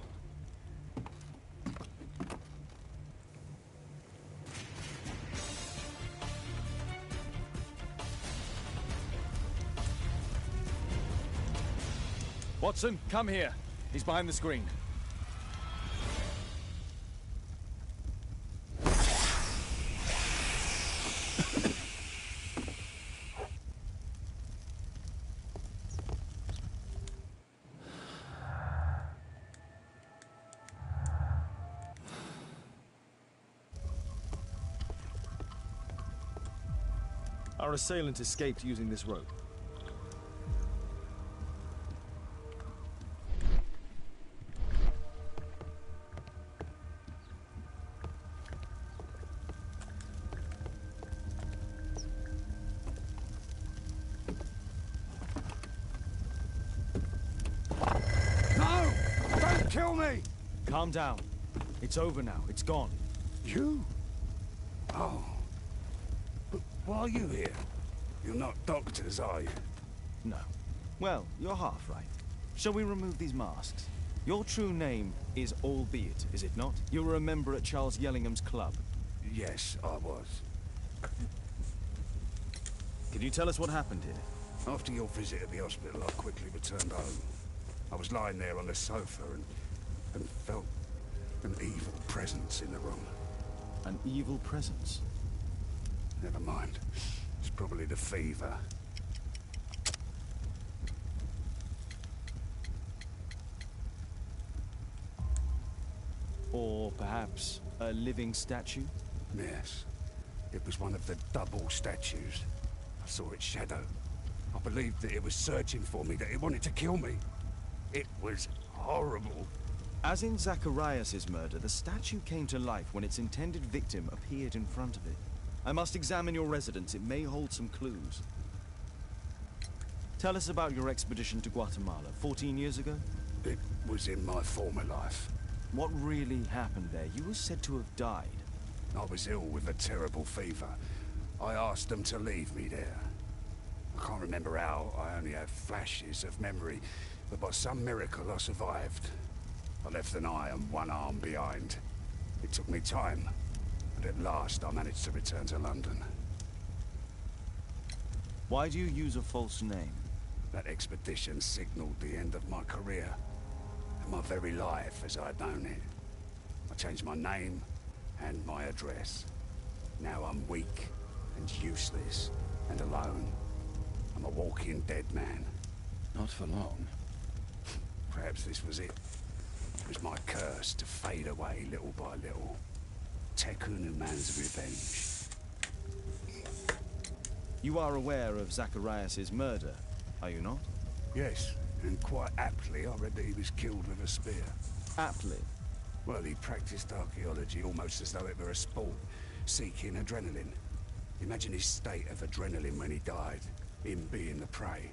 Watson, come here. He's behind the screen. Our assailant escaped using this rope.
No! Don't kill me!
Calm down. It's over now. It's gone.
You? Oh. But why are you here? You're not doctors, are you?
No. Well, you're half right. Shall we remove these masks? Your true name is Albeit, is it not? You were a member at Charles Yellingham's club.
Yes, I was.
Can you tell us what happened here?
After your visit at the hospital, I quickly returned home. I was lying there on the sofa and felt an evil presence in the room.
An evil presence?
Never mind. It's probably the fever.
Or perhaps a living statue?
Yes. It was one of the double statues. I saw its shadow. I believed that it was searching for me, that it wanted to kill me. It was horrible.
As in Zacharias' murder, the statue came to life when its intended victim appeared in front of it. I must examine your residence. It may hold some clues. Tell us about your expedition to Guatemala 14 years ago?
It was in my former life.
What really happened there? You were said to have died.
I was ill with a terrible fever. I asked them to leave me there. I can't remember how. I only have flashes of memory. But by some miracle, I survived. I left an eye and one arm behind. It took me time. But at last, I managed to return to London.
Why do you use a false name?
That expedition signaled the end of my career. And my very life as I'd known it. I changed my name and my address. Now I'm weak and useless and alone. I'm a walking dead man.
Not for long.
Perhaps this was it. It was my curse to fade away little by little. Tekunu man's revenge.
You are aware of Zacharias' murder, are you not?
Yes, and quite aptly I read that he was killed with a spear.
Aptly?
Well, he practiced archaeology almost as though it were a sport, seeking adrenaline. Imagine his state of adrenaline when he died, him being the prey.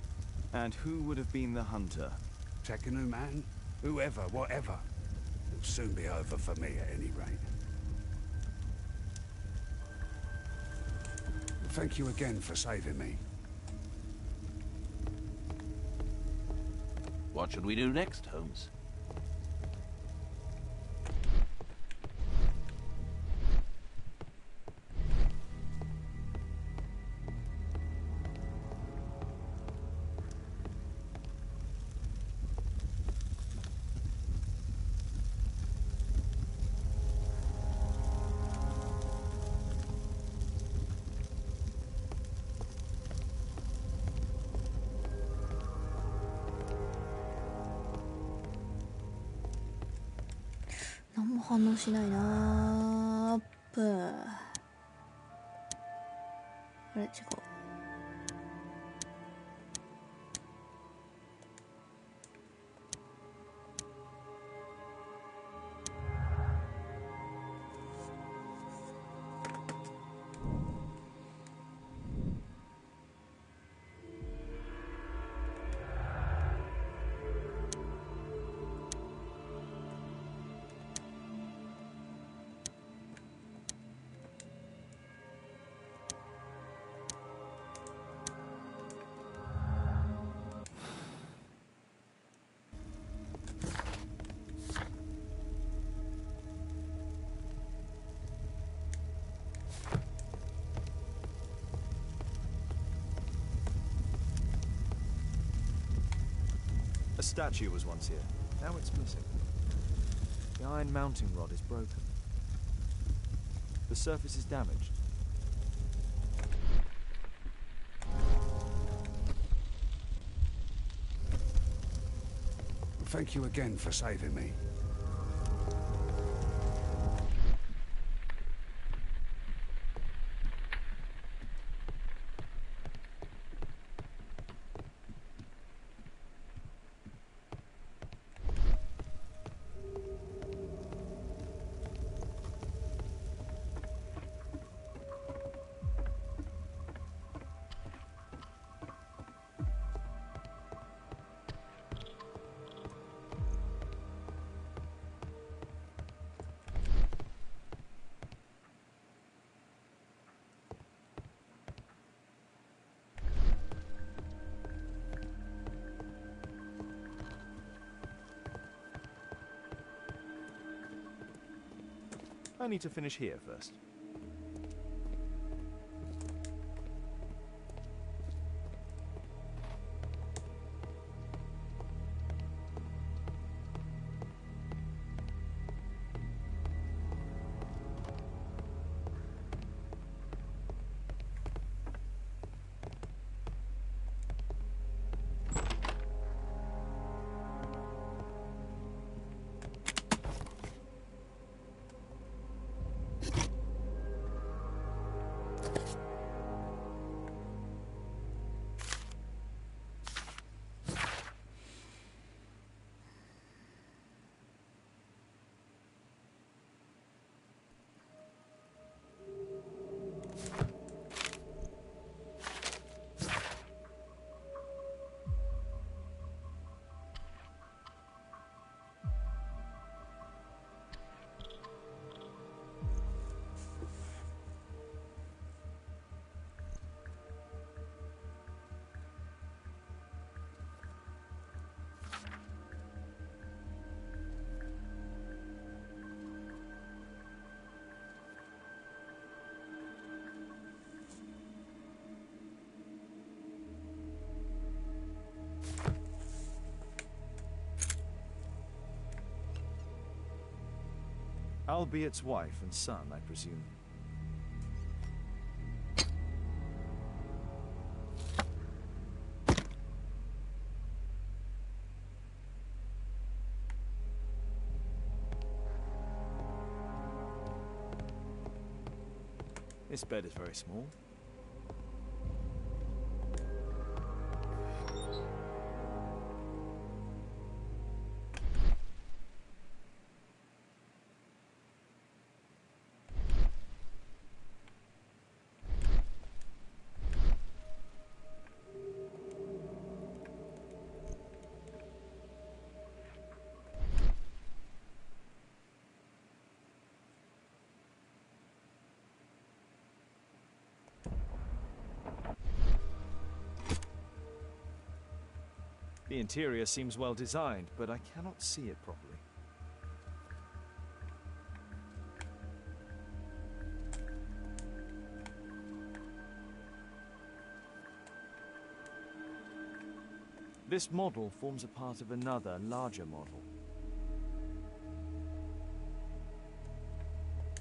And who would have been the hunter?
Tekunu man? Whoever, whatever. It'll soon be over for me at any rate. Thank you again for saving me.
What should we do next, Holmes?
何も反応しないな。あれ違う。
A statue was once here. Now it's missing. The iron mounting rod is broken. The surface is damaged.
Thank you again for saving me.
I need to finish here first. Albiet's wife and son, I presume. This bed is very small. The interior seems well designed, but I cannot see it properly. This model forms a part of another, larger model.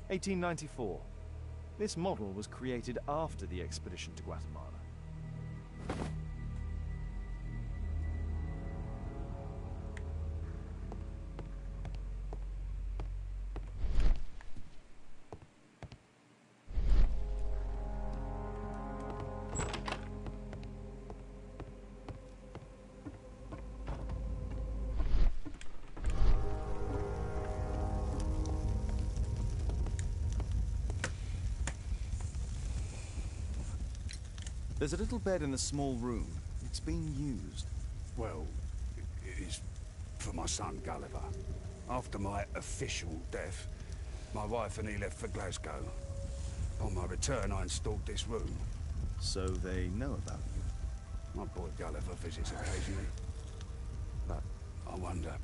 1894. This model was created after the expedition to Guatemala. There's a little bed in a small room. It's being used.
Well, it is for my son Gulliver. After my official death, my wife and he left for Glasgow. On my return, I installed this room.
So they know about you?
My boy Gulliver visits occasionally. But I wonder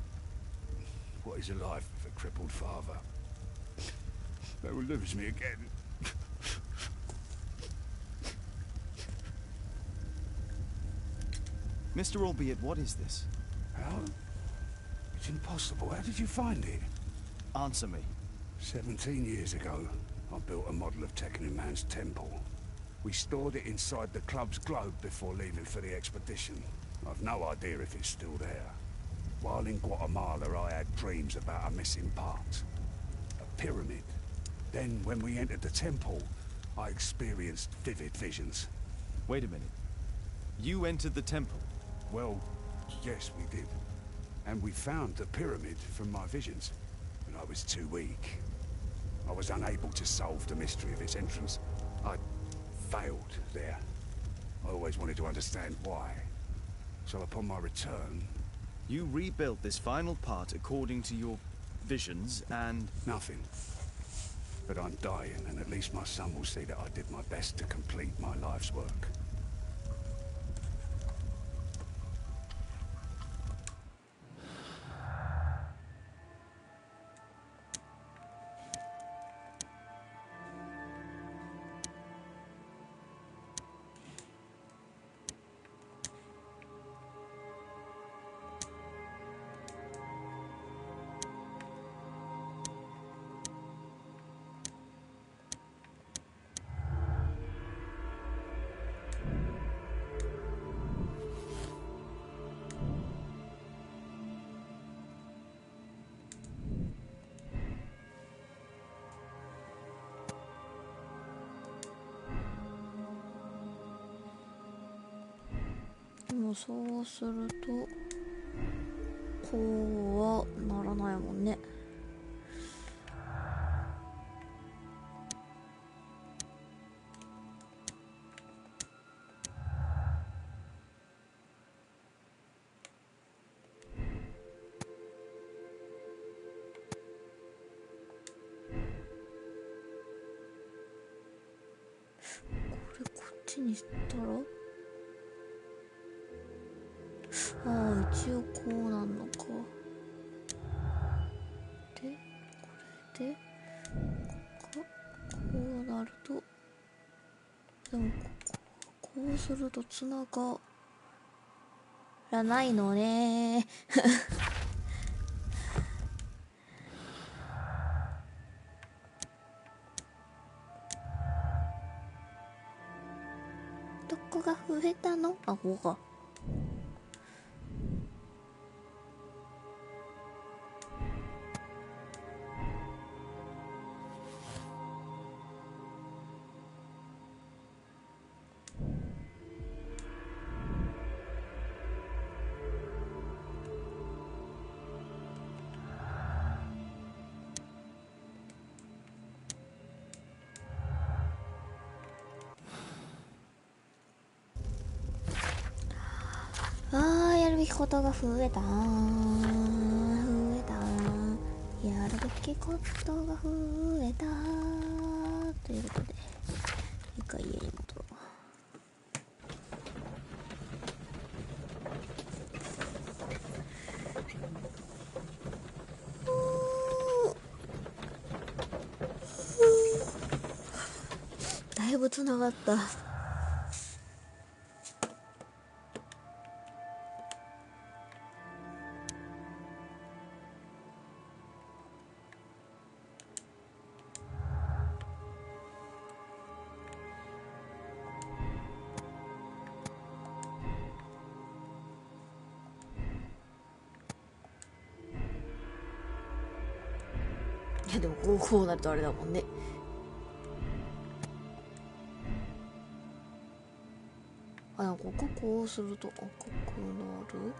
what is a life with a crippled father that will lose me again.
Mr. Albiet, what is this?
How? It's impossible. How did you find it?
Answer me.
17 years ago, I built a model of Tekkening Man's temple. We stored it inside the club's globe before leaving for the expedition. I've no idea if it's still there. While in Guatemala, I had dreams about a missing part. A pyramid. Then, when we entered the temple, I experienced vivid visions.
Wait a minute. You entered the temple?
Well, yes, we did. And we found the pyramid from my visions. But I was too weak. I was unable to solve the mystery of its entrance. I failed there. I always wanted to understand why. So upon my return...
You rebuilt this final part according to your visions and...
Nothing. But I'm dying, and at least my son will see that I did my best to complete my life's work.
そうするとこうはならないもんね。これこっちにしたら一応こうなんのか。でこれでこうなると、でもこうするとつながらないのねどこが増えたの？あ、ここか。やるべきことが増えた。やるべきことが増えた。ということで、一回家に戻ろう。だいぶつながった。いやでもこうなるとあれだもんね。あ、でもこここうすると赤くなる。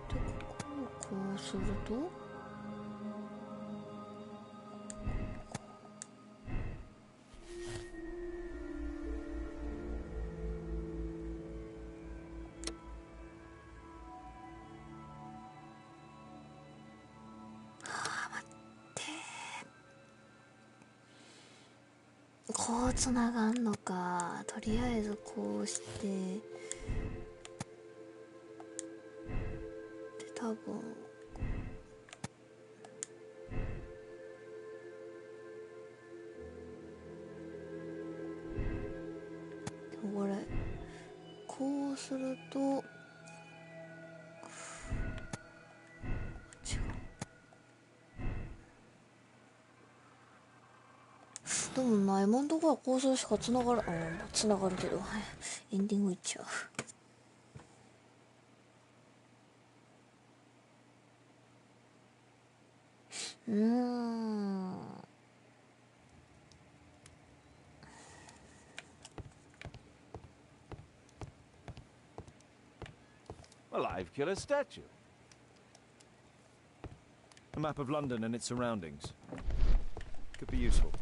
でここをこうするとこうつながんのか。とりあえずこうしてで多分でもこれこうするとないもんとこは構想しかつながるけどエンディングいっちゃう。
A live killer statue. A map of London and its surroundings. Could be useful.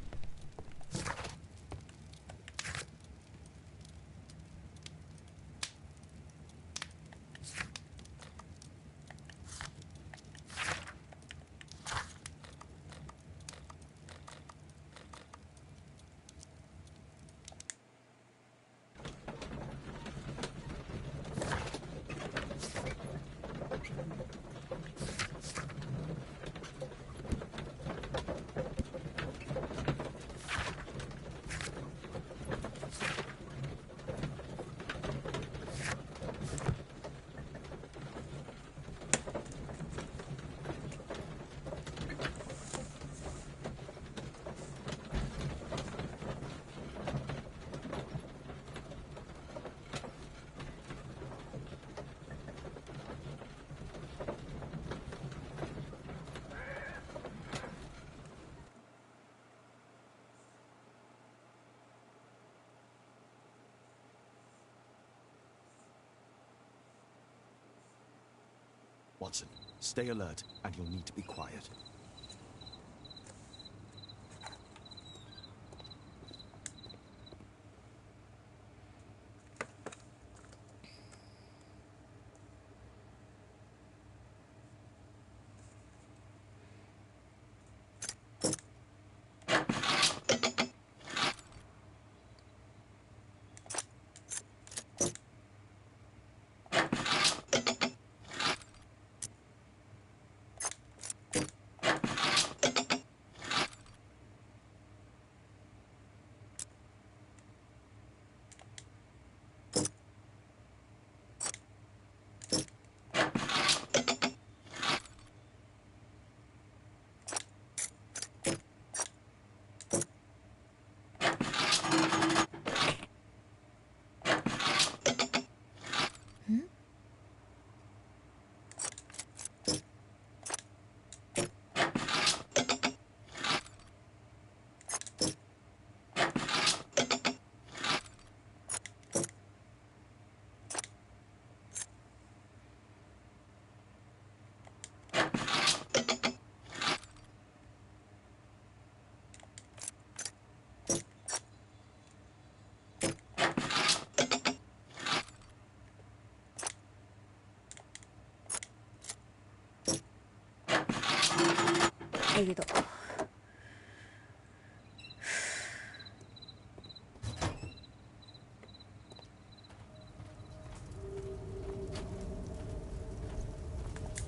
Watson, stay alert, and you'll need to be quiet.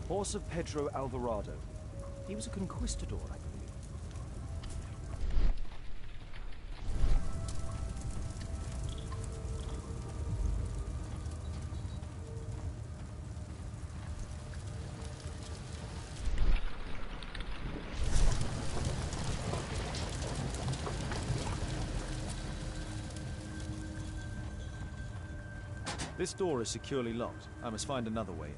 Horse of Pedro Alvarado. He was a conquistador, I believe. This door is securely locked. I must find another way in.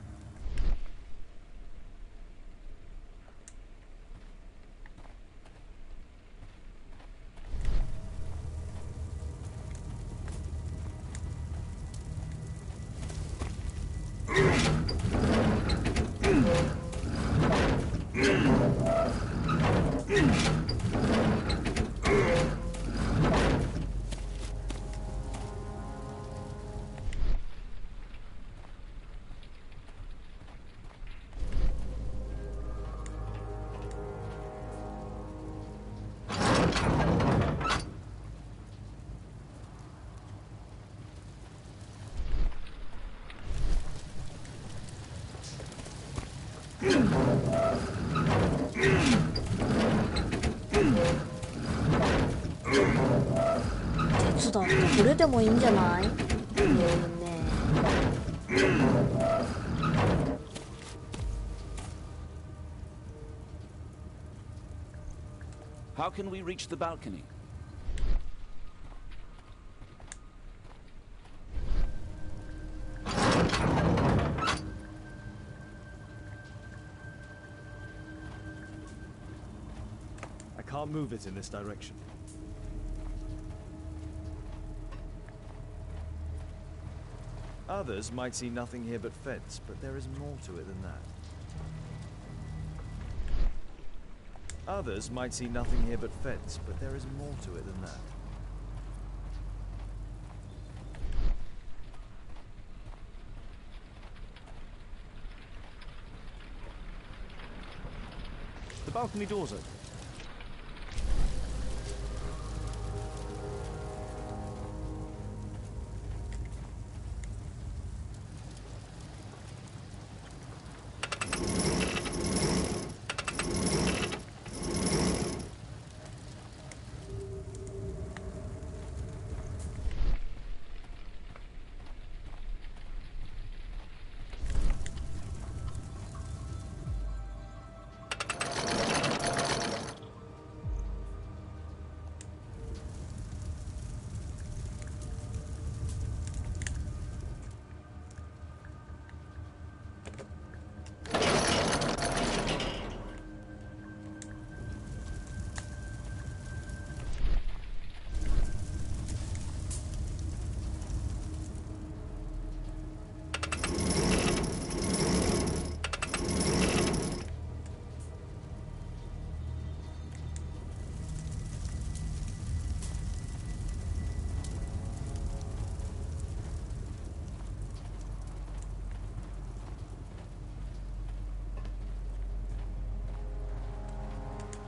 これでもいいんじゃない？How
can we reach the balcony?
can't move it in this direction. Others might see nothing here but fence, but there is more to it than that. Others might see nothing here but fence, but there is more to it than that. The balcony door's open.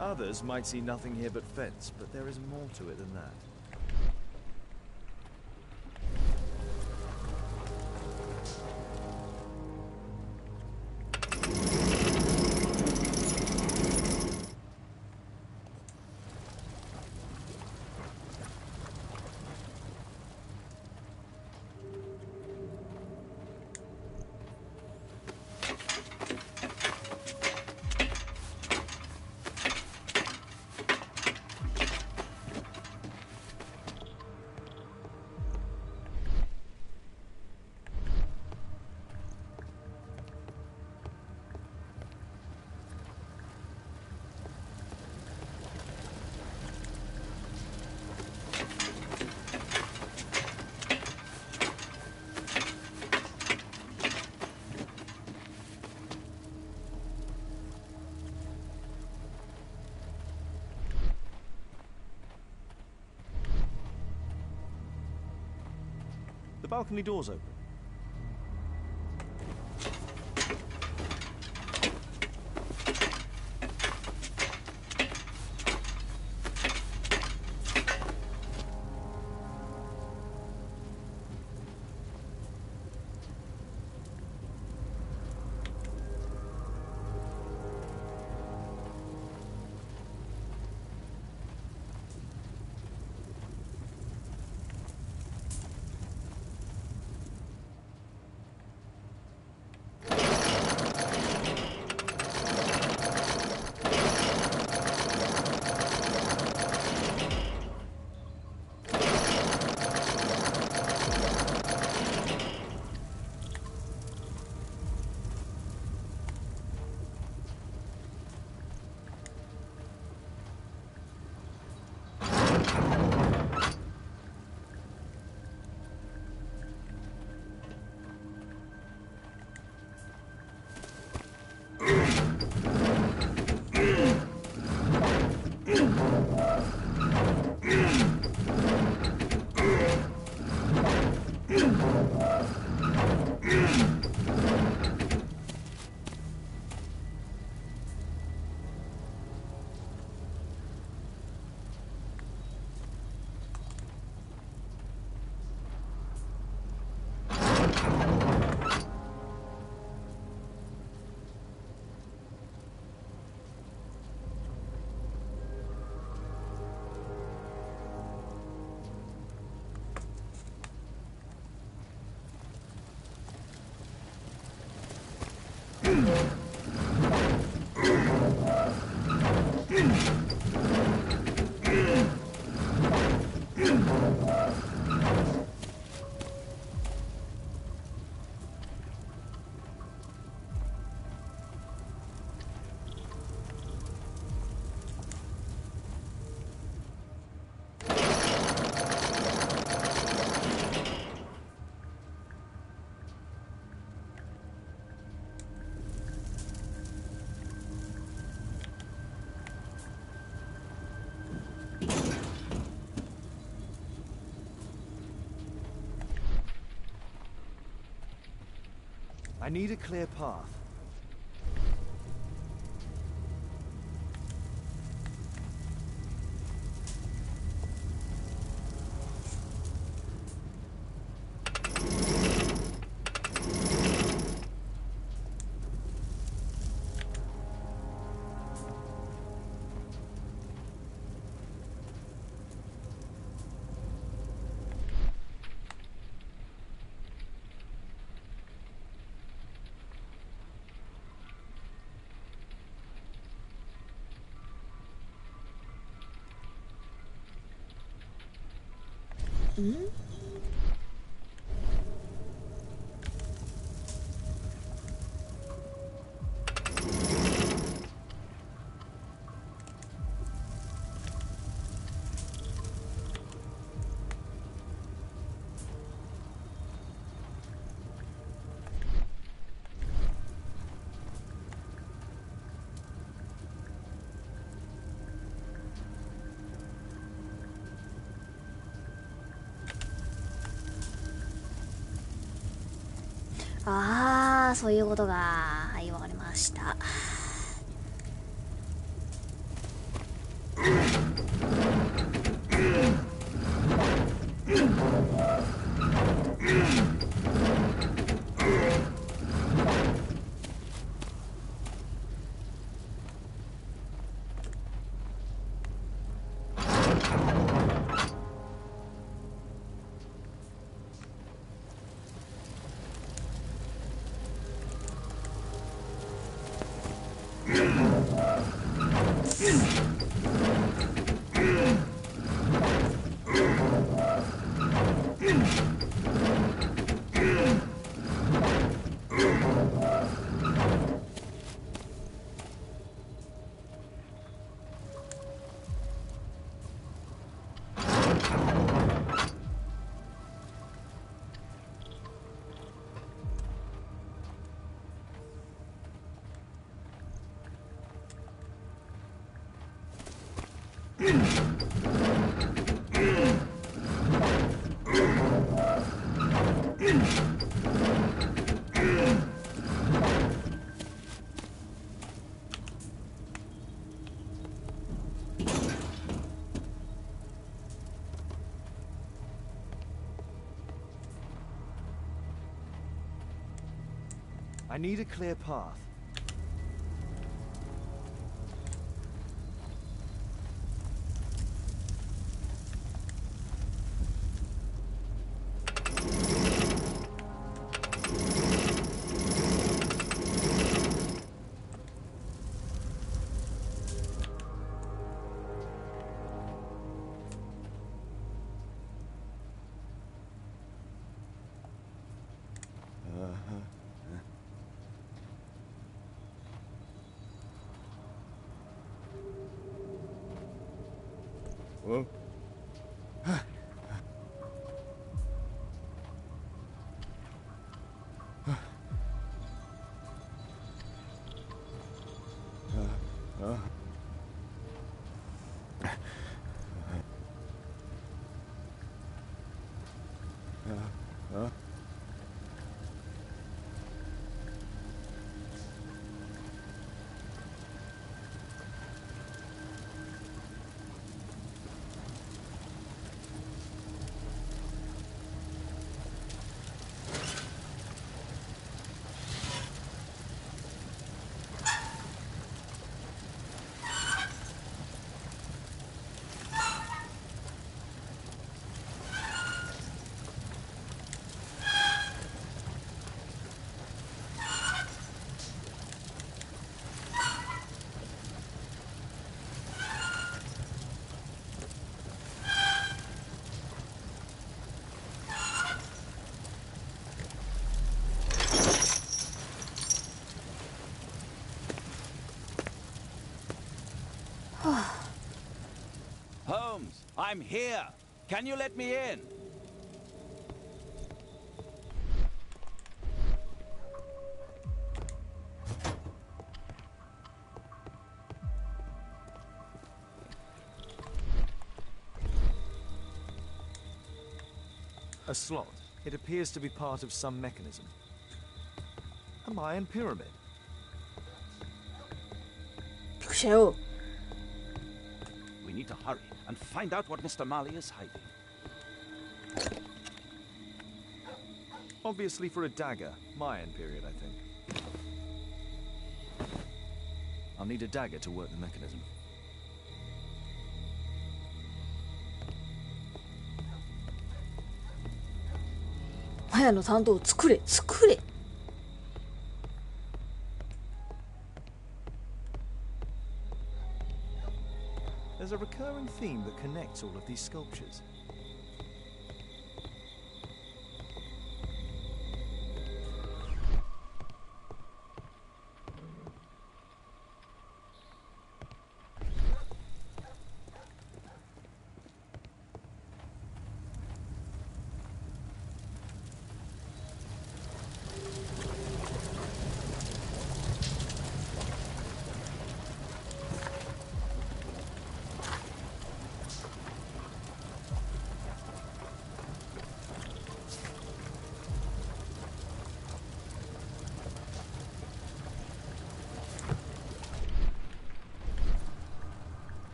Others might see nothing here but fence, but there is more to it than that. The balcony door's open. I need a clear path.
ああ、そういうことが、はい、わかりました。
I need a clear path.
Whoa.
Holmes, I'm here. Can you let me in?
A slot. It appears to be part of some mechanism. A Mayan pyramid.
びっくりしたよ。
We need to hurry and find out what Mr. Marley is hiding.
Obviously for a dagger. Mayan period, I think. I'll need a dagger to work the mechanism.
マヤの担当を作れ作れ。
There's a recurring theme that connects all of these sculptures.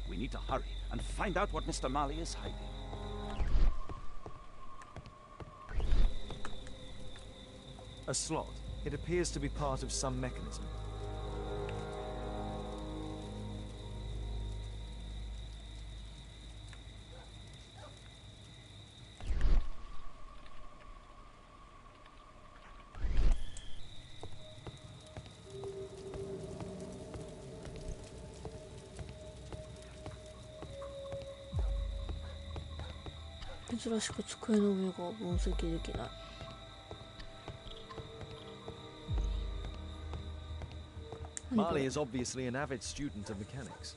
We need to hurry and find out what Mr. Marley is hiding.
A slot. It appears to be part of some mechanism.
Marley 珍しく机の上が分析できない。
Marley is obviously an avid student of mechanics.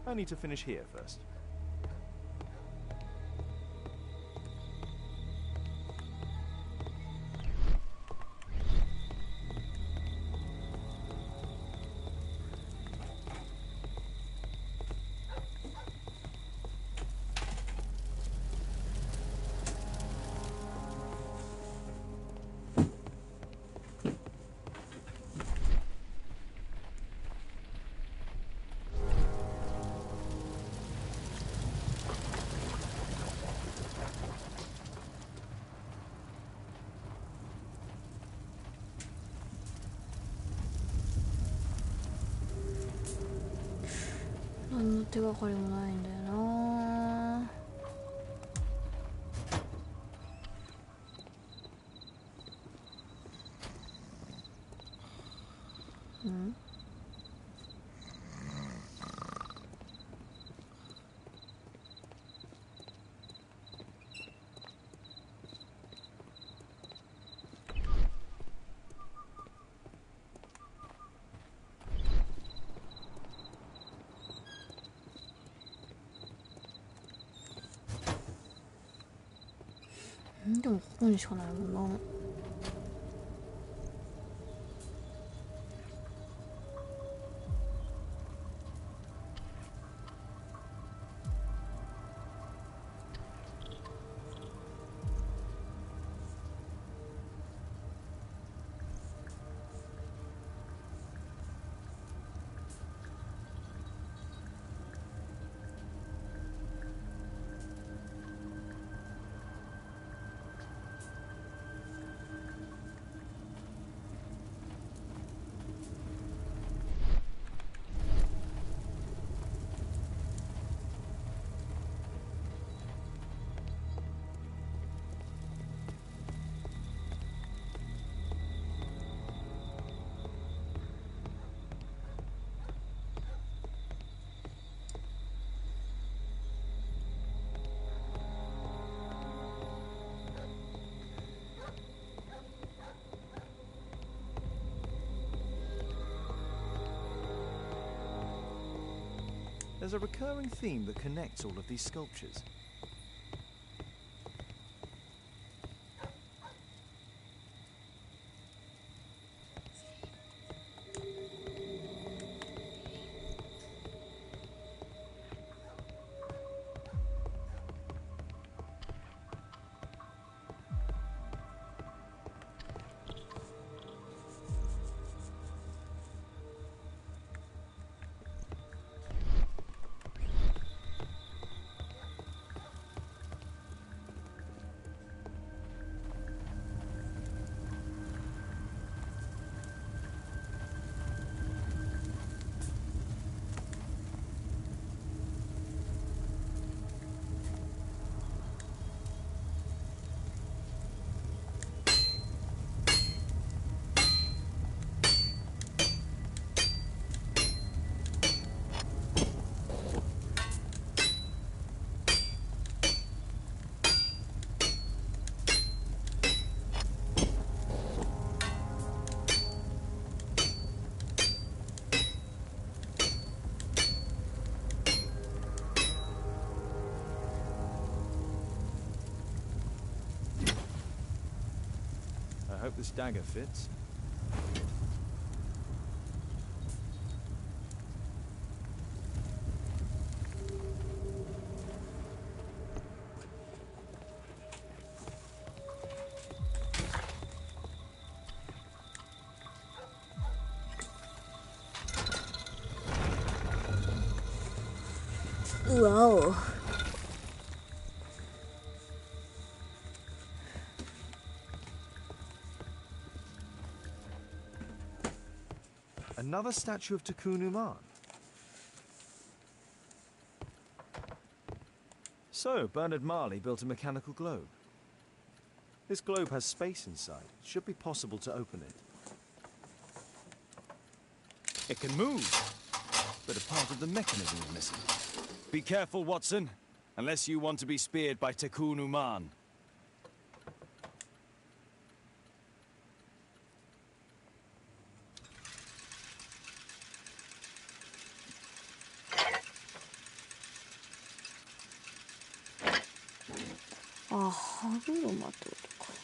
I need to finish here first.
何の手がかりもないんだよな。うん？でもここにしかないもんな。
There's a recurring theme that connects all of these sculptures. I hope this dagger fits.
Wow.
Another statue of Takunuman. So, Bernard Marley built a mechanical globe. This globe has space inside. It should be possible to open it.
It can move,
But a part of the mechanism is missing.
Be careful, Watson, unless you want to be speared by Takunuman.
Ah, 歯車ってことか。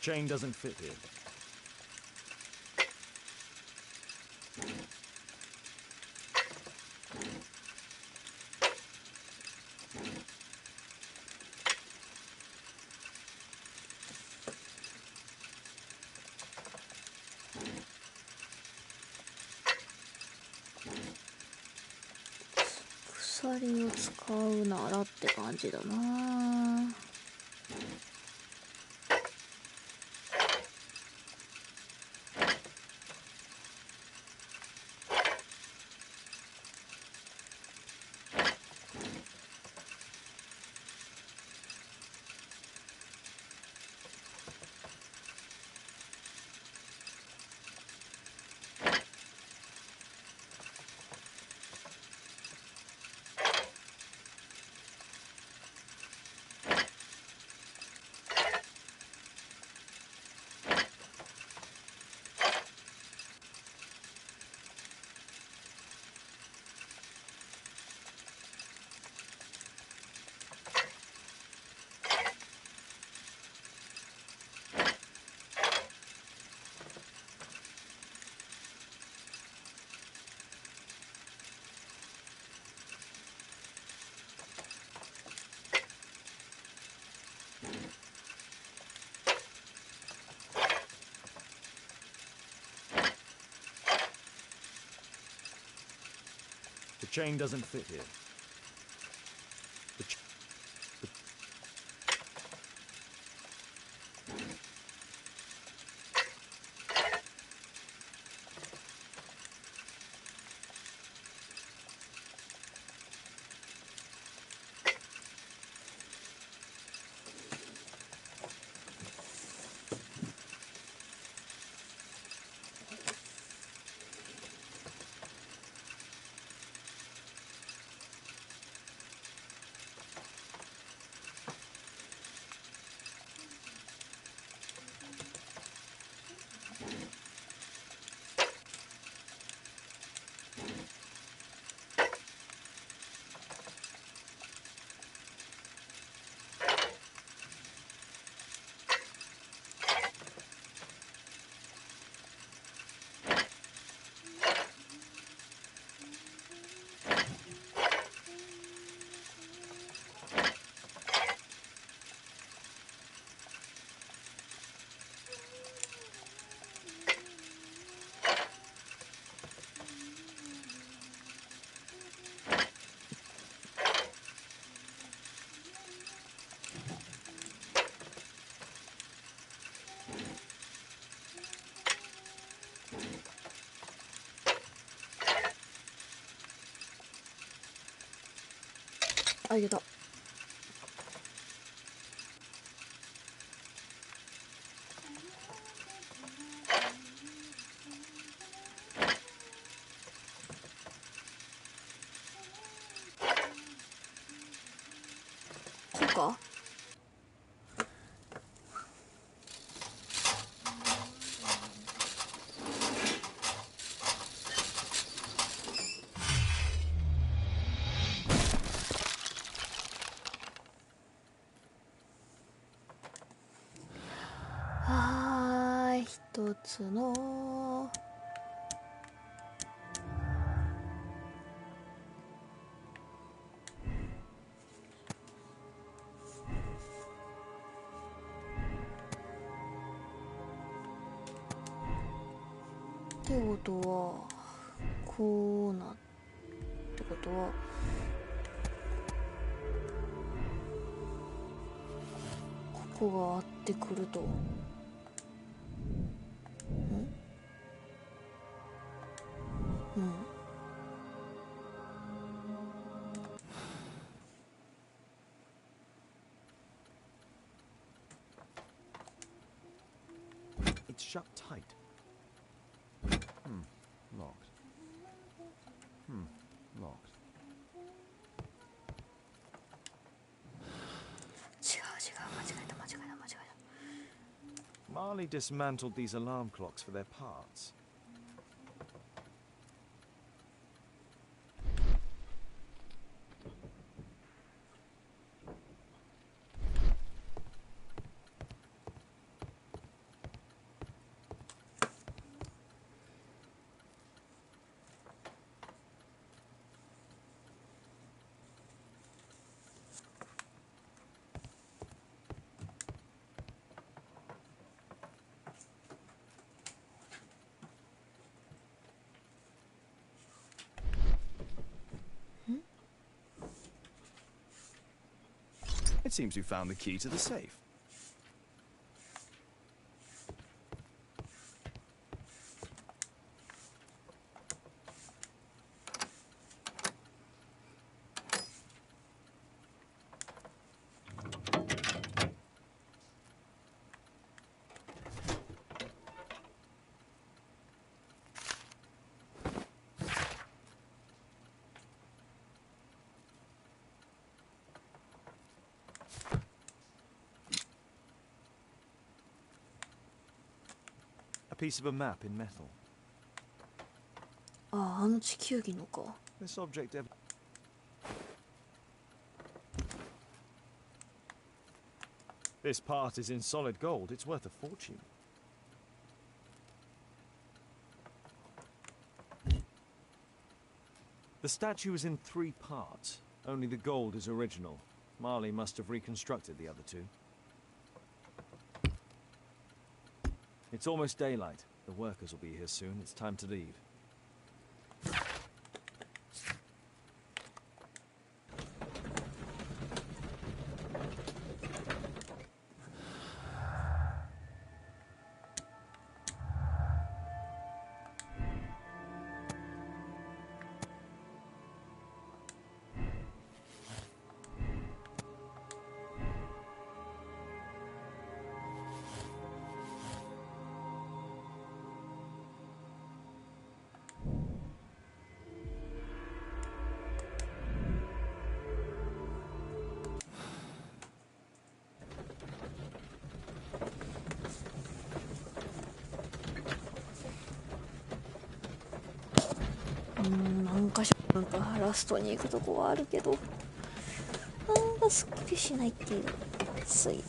chain doesn't fit here.
鎖を使うならって感じだな。
The chain doesn't fit here.
あげた。こうか。一つのってことはこうなってことはここが合ってくると。
It's shut tight. Locked. Locked.
違う間違えた。
Marley dismantled these alarm clocks for their parts. It seems you found the key to the safe. A piece of a map in metal.
ああ、あの地球儀のか。
This object ever... This part is in solid gold. It's worth a fortune. The statue is in 3 parts. Only the gold is original. Marley must have reconstructed the other 2. It's almost daylight. The workers will be here soon. It's time to leave.
なんかラストに行くとこはあるけど、なんかすっきりしないっていうつい。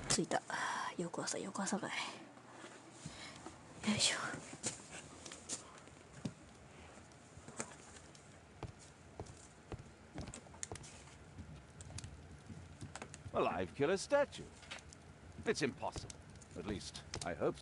着いた。翌朝かい。よいしょ。
A live killer statue. It's impossible. At least, I hope.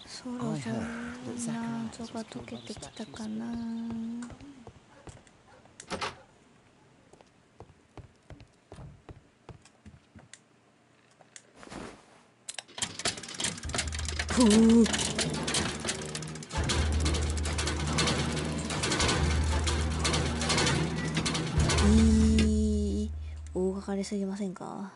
そろそろ謎が解けてきたかな。ふう。大掛かりすぎませんか？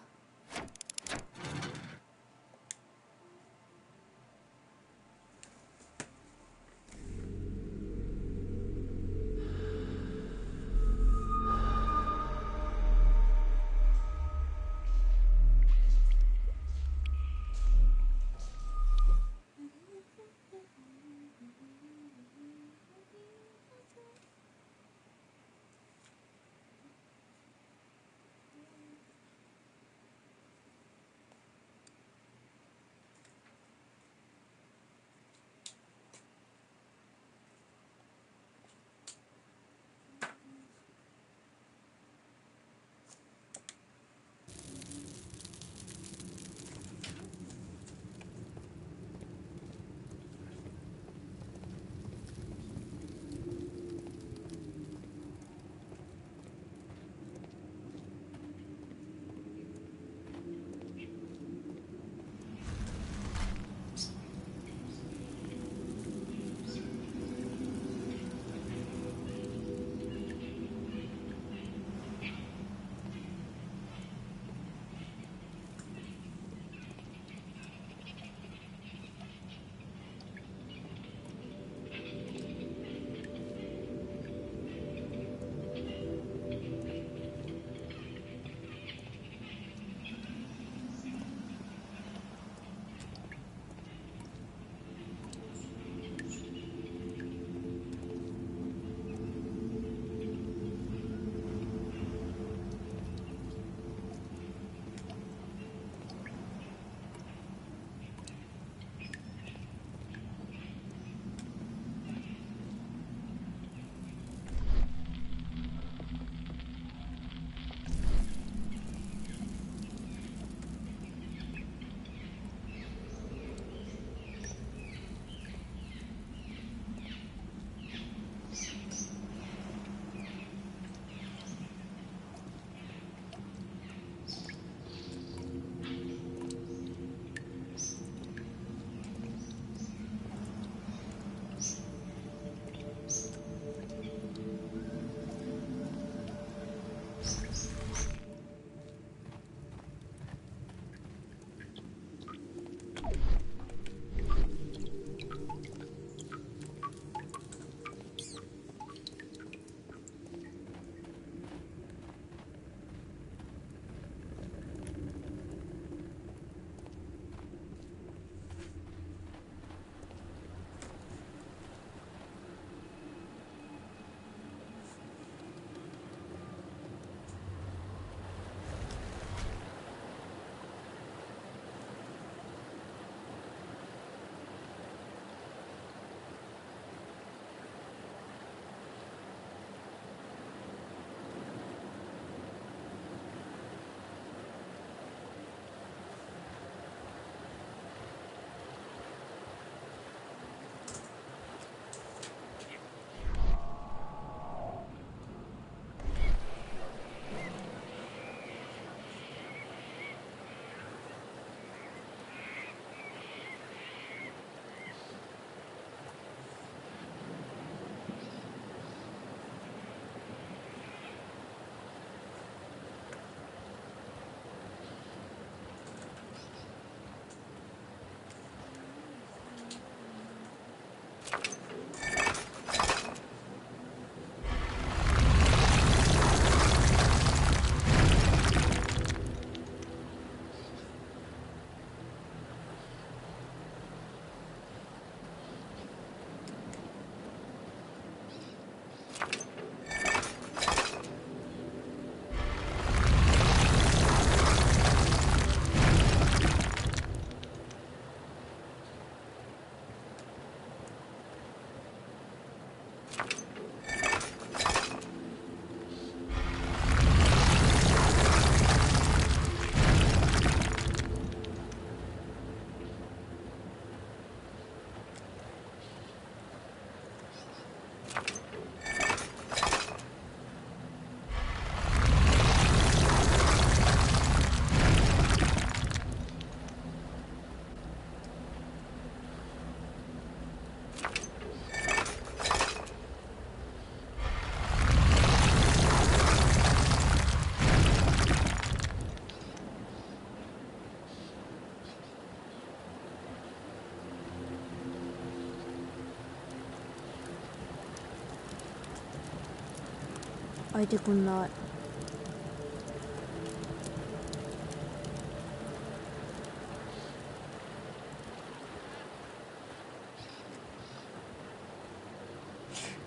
開いてくんない。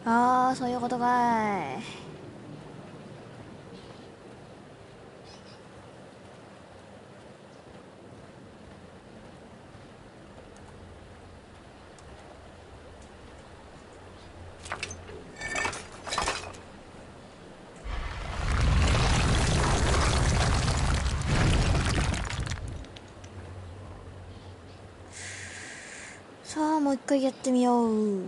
ああ、そういうことかい。さあ、もう一回やってみよう。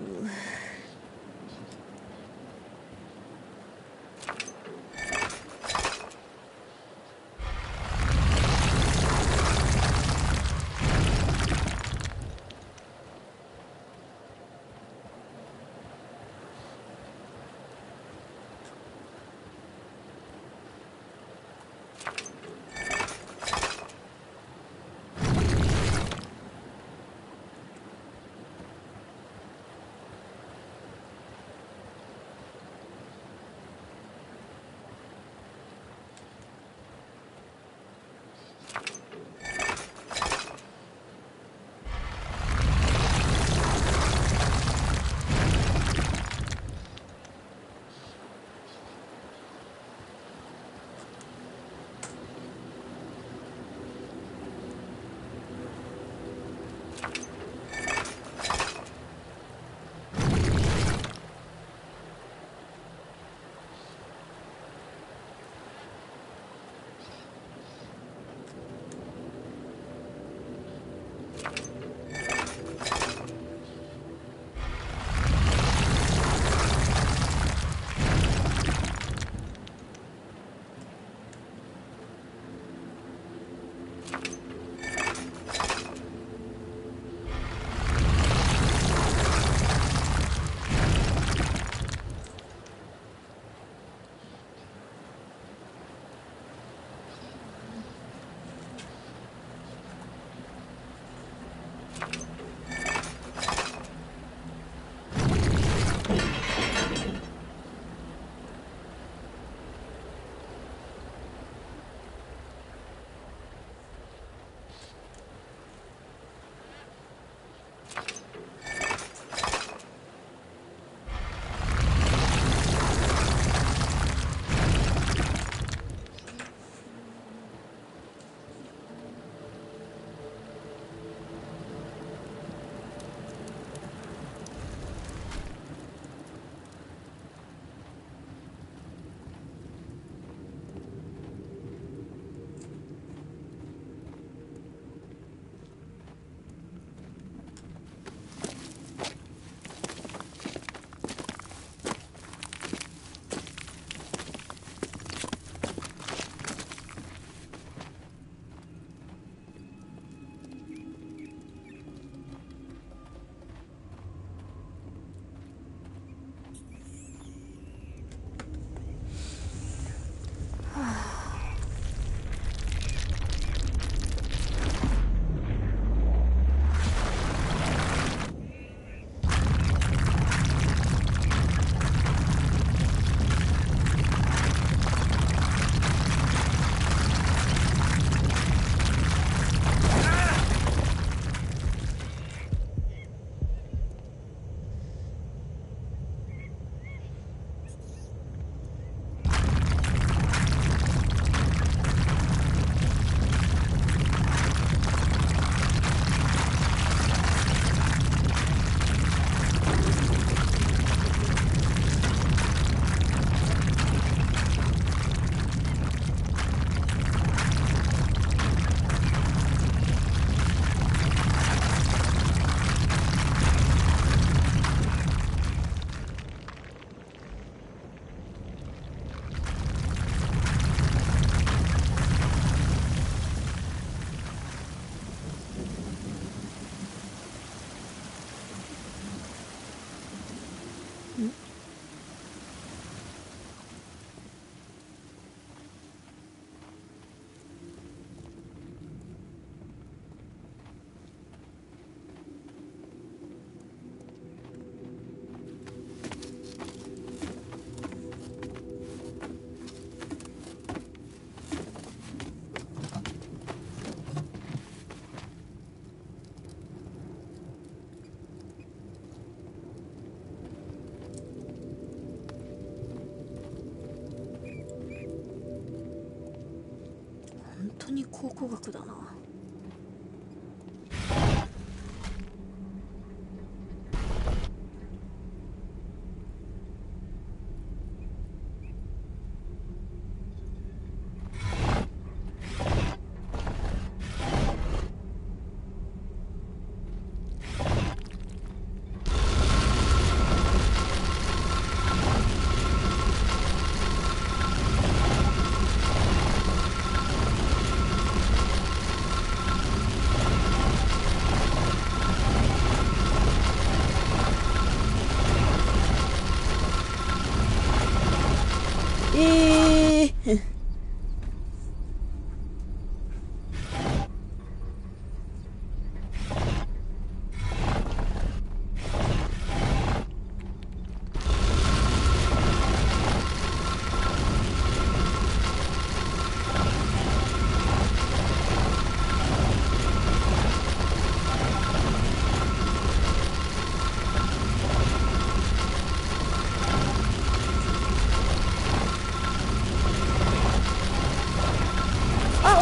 考学だな。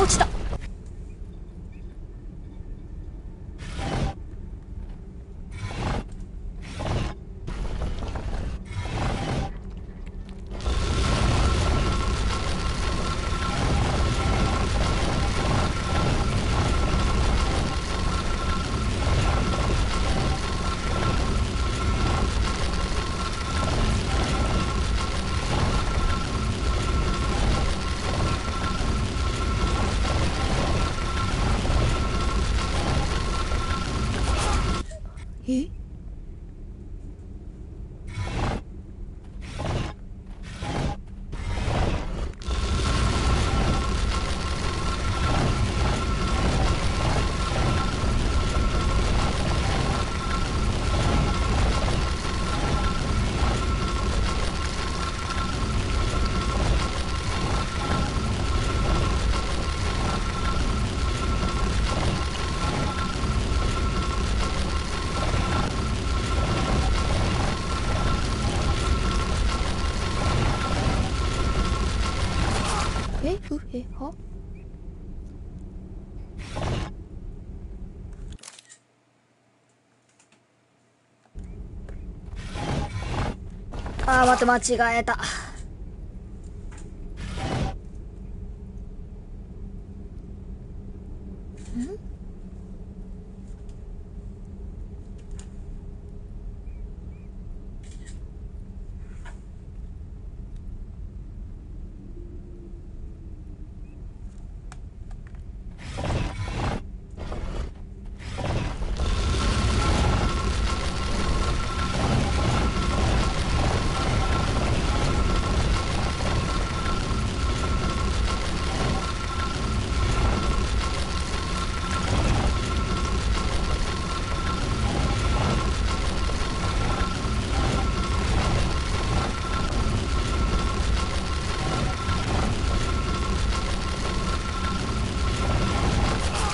落ちた。はあー、待って、間違えた。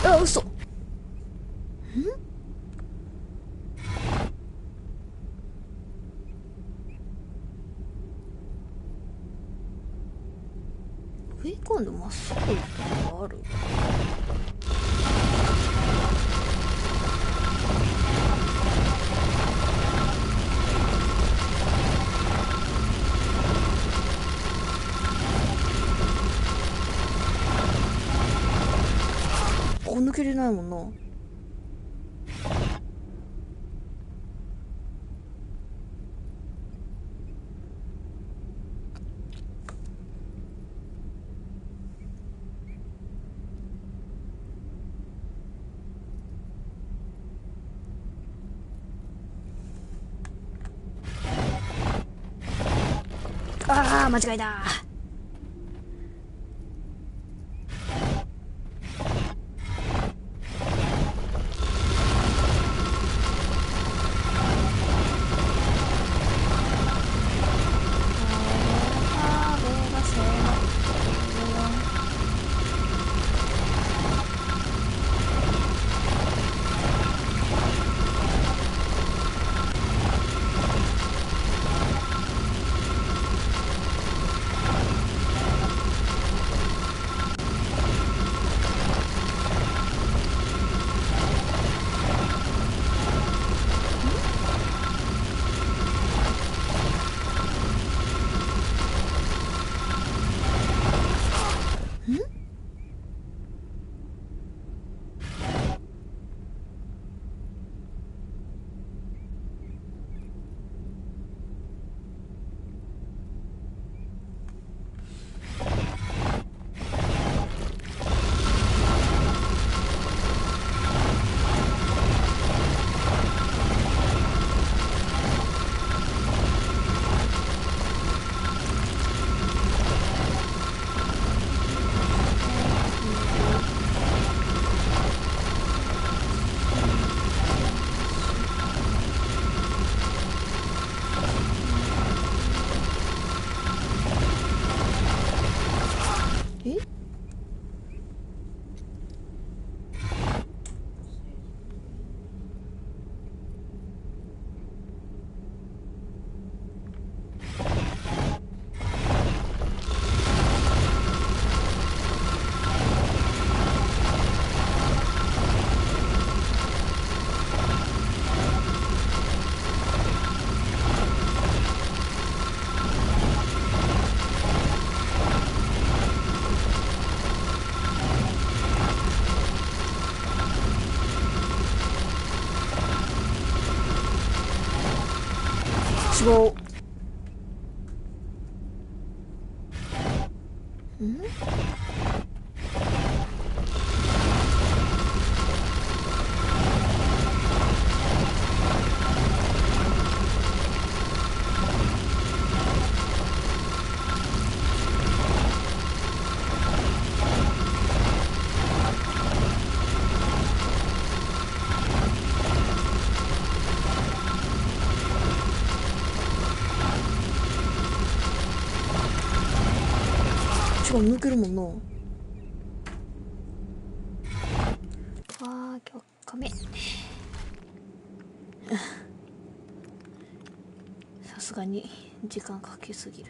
あ、嘘。上今度まっすぐ行くのがある。抜けれないもんな。ああ、間違えた。違う。抜けるもんな。あー、今日亀。さすがに時間かけすぎる。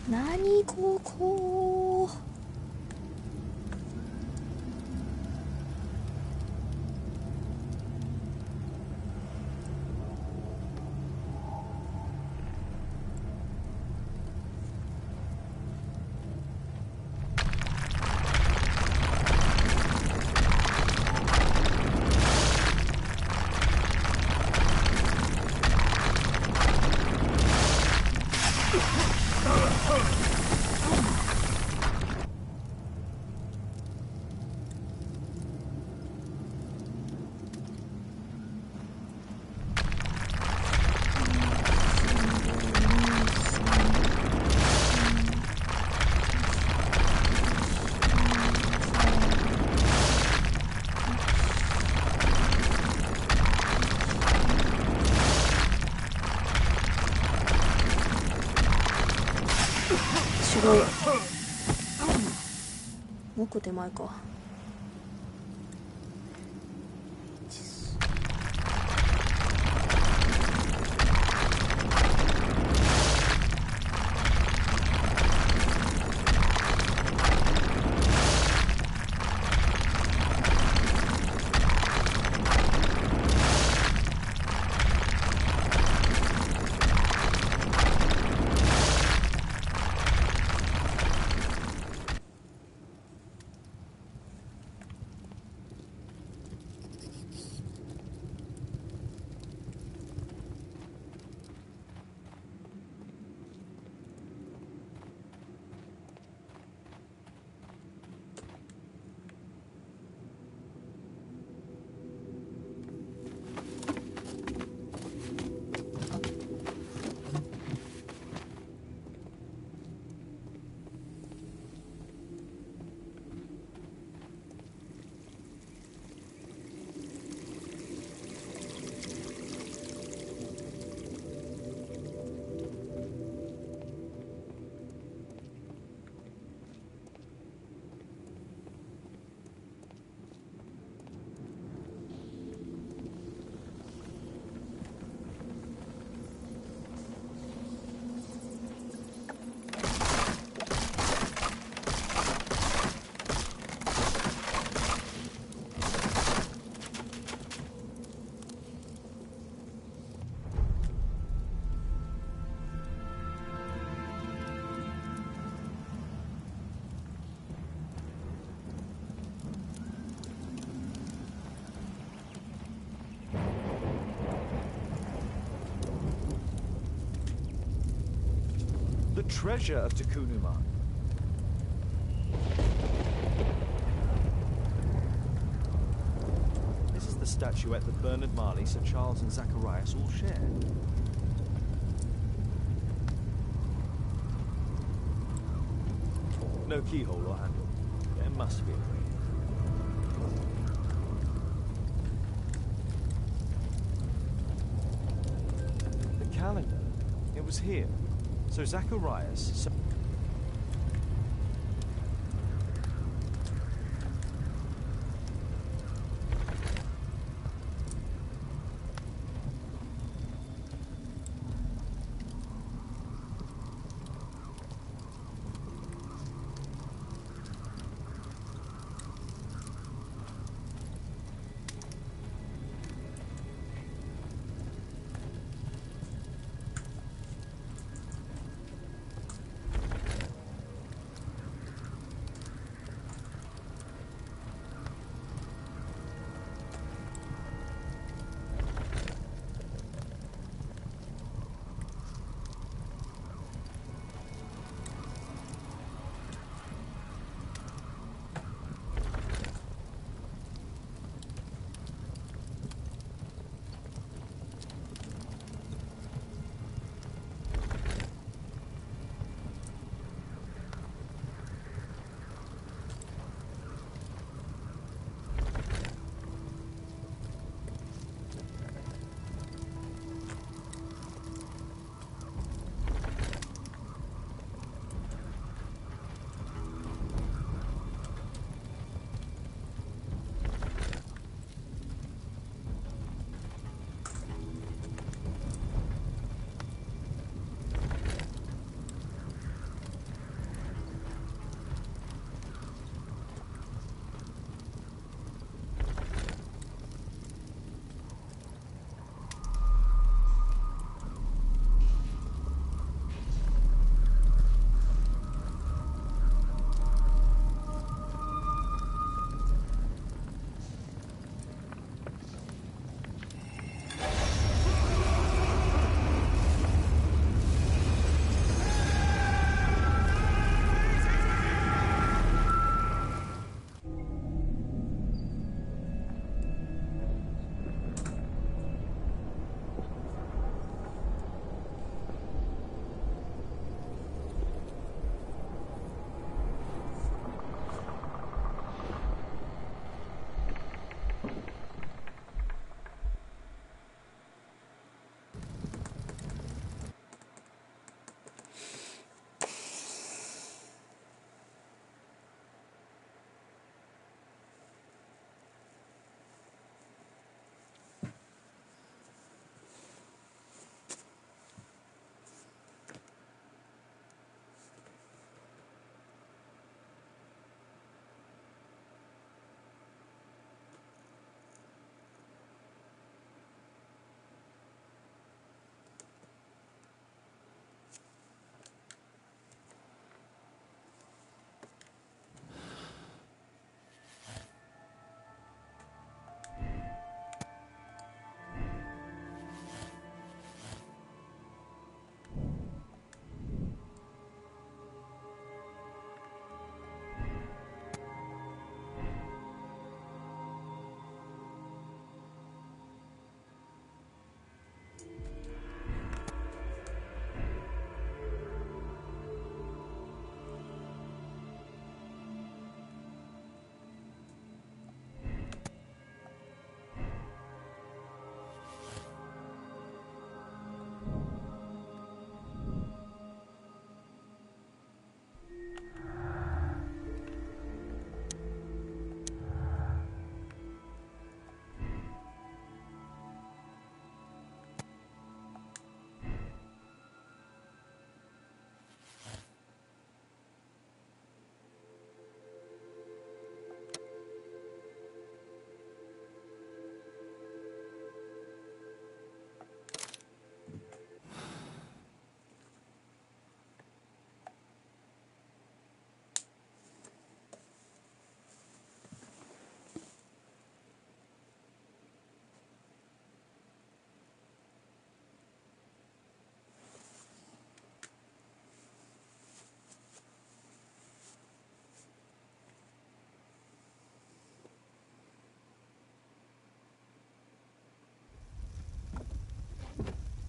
何ここ。もう一個手前か。
The treasure of Takunuma. This is the statuette that Bernard Marley, Sir Charles and Zacharias all shared. No keyhole or handle. There must be a way. The calendar. It was here. So Zacharias...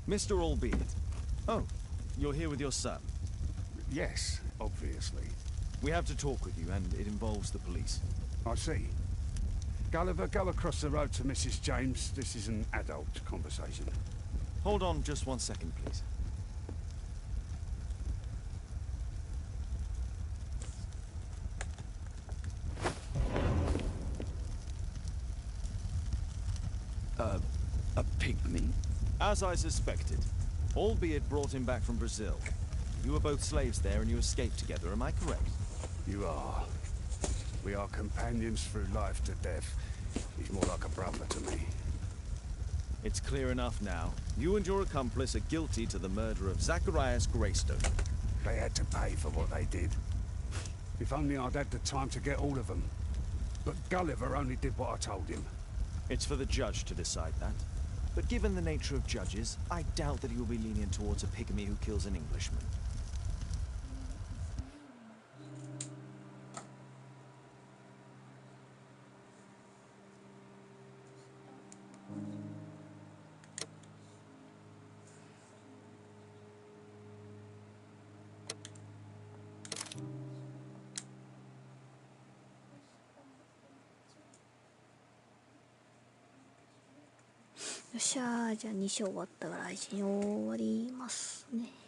Mr. Albeit. Oh, you're here with your son.
Yes, obviously.
We have to talk with you, and it involves the police.
I see. Gulliver, go across the road to Mrs. James. This is an adult conversation.
Hold on just 1 second, please.
A pygmy?
As I suspected. Albeit brought him back from Brazil. You were both slaves there and you escaped together, am I correct?
You are. We are companions through life to death. He's more like a brother to me.
It's clear enough now. You and your accomplice are guilty to the murder of Zacharias Greystoke.
They had to pay for what they did. If only I'd had the time to get all of them. But Gulliver only did what I told him.
It's for the judge to decide that. But given the nature of judges, I doubt that he will be lenient towards a pygmy who kills an Englishman.
よっしゃー、じゃあ2章終わったから配信終わりますね。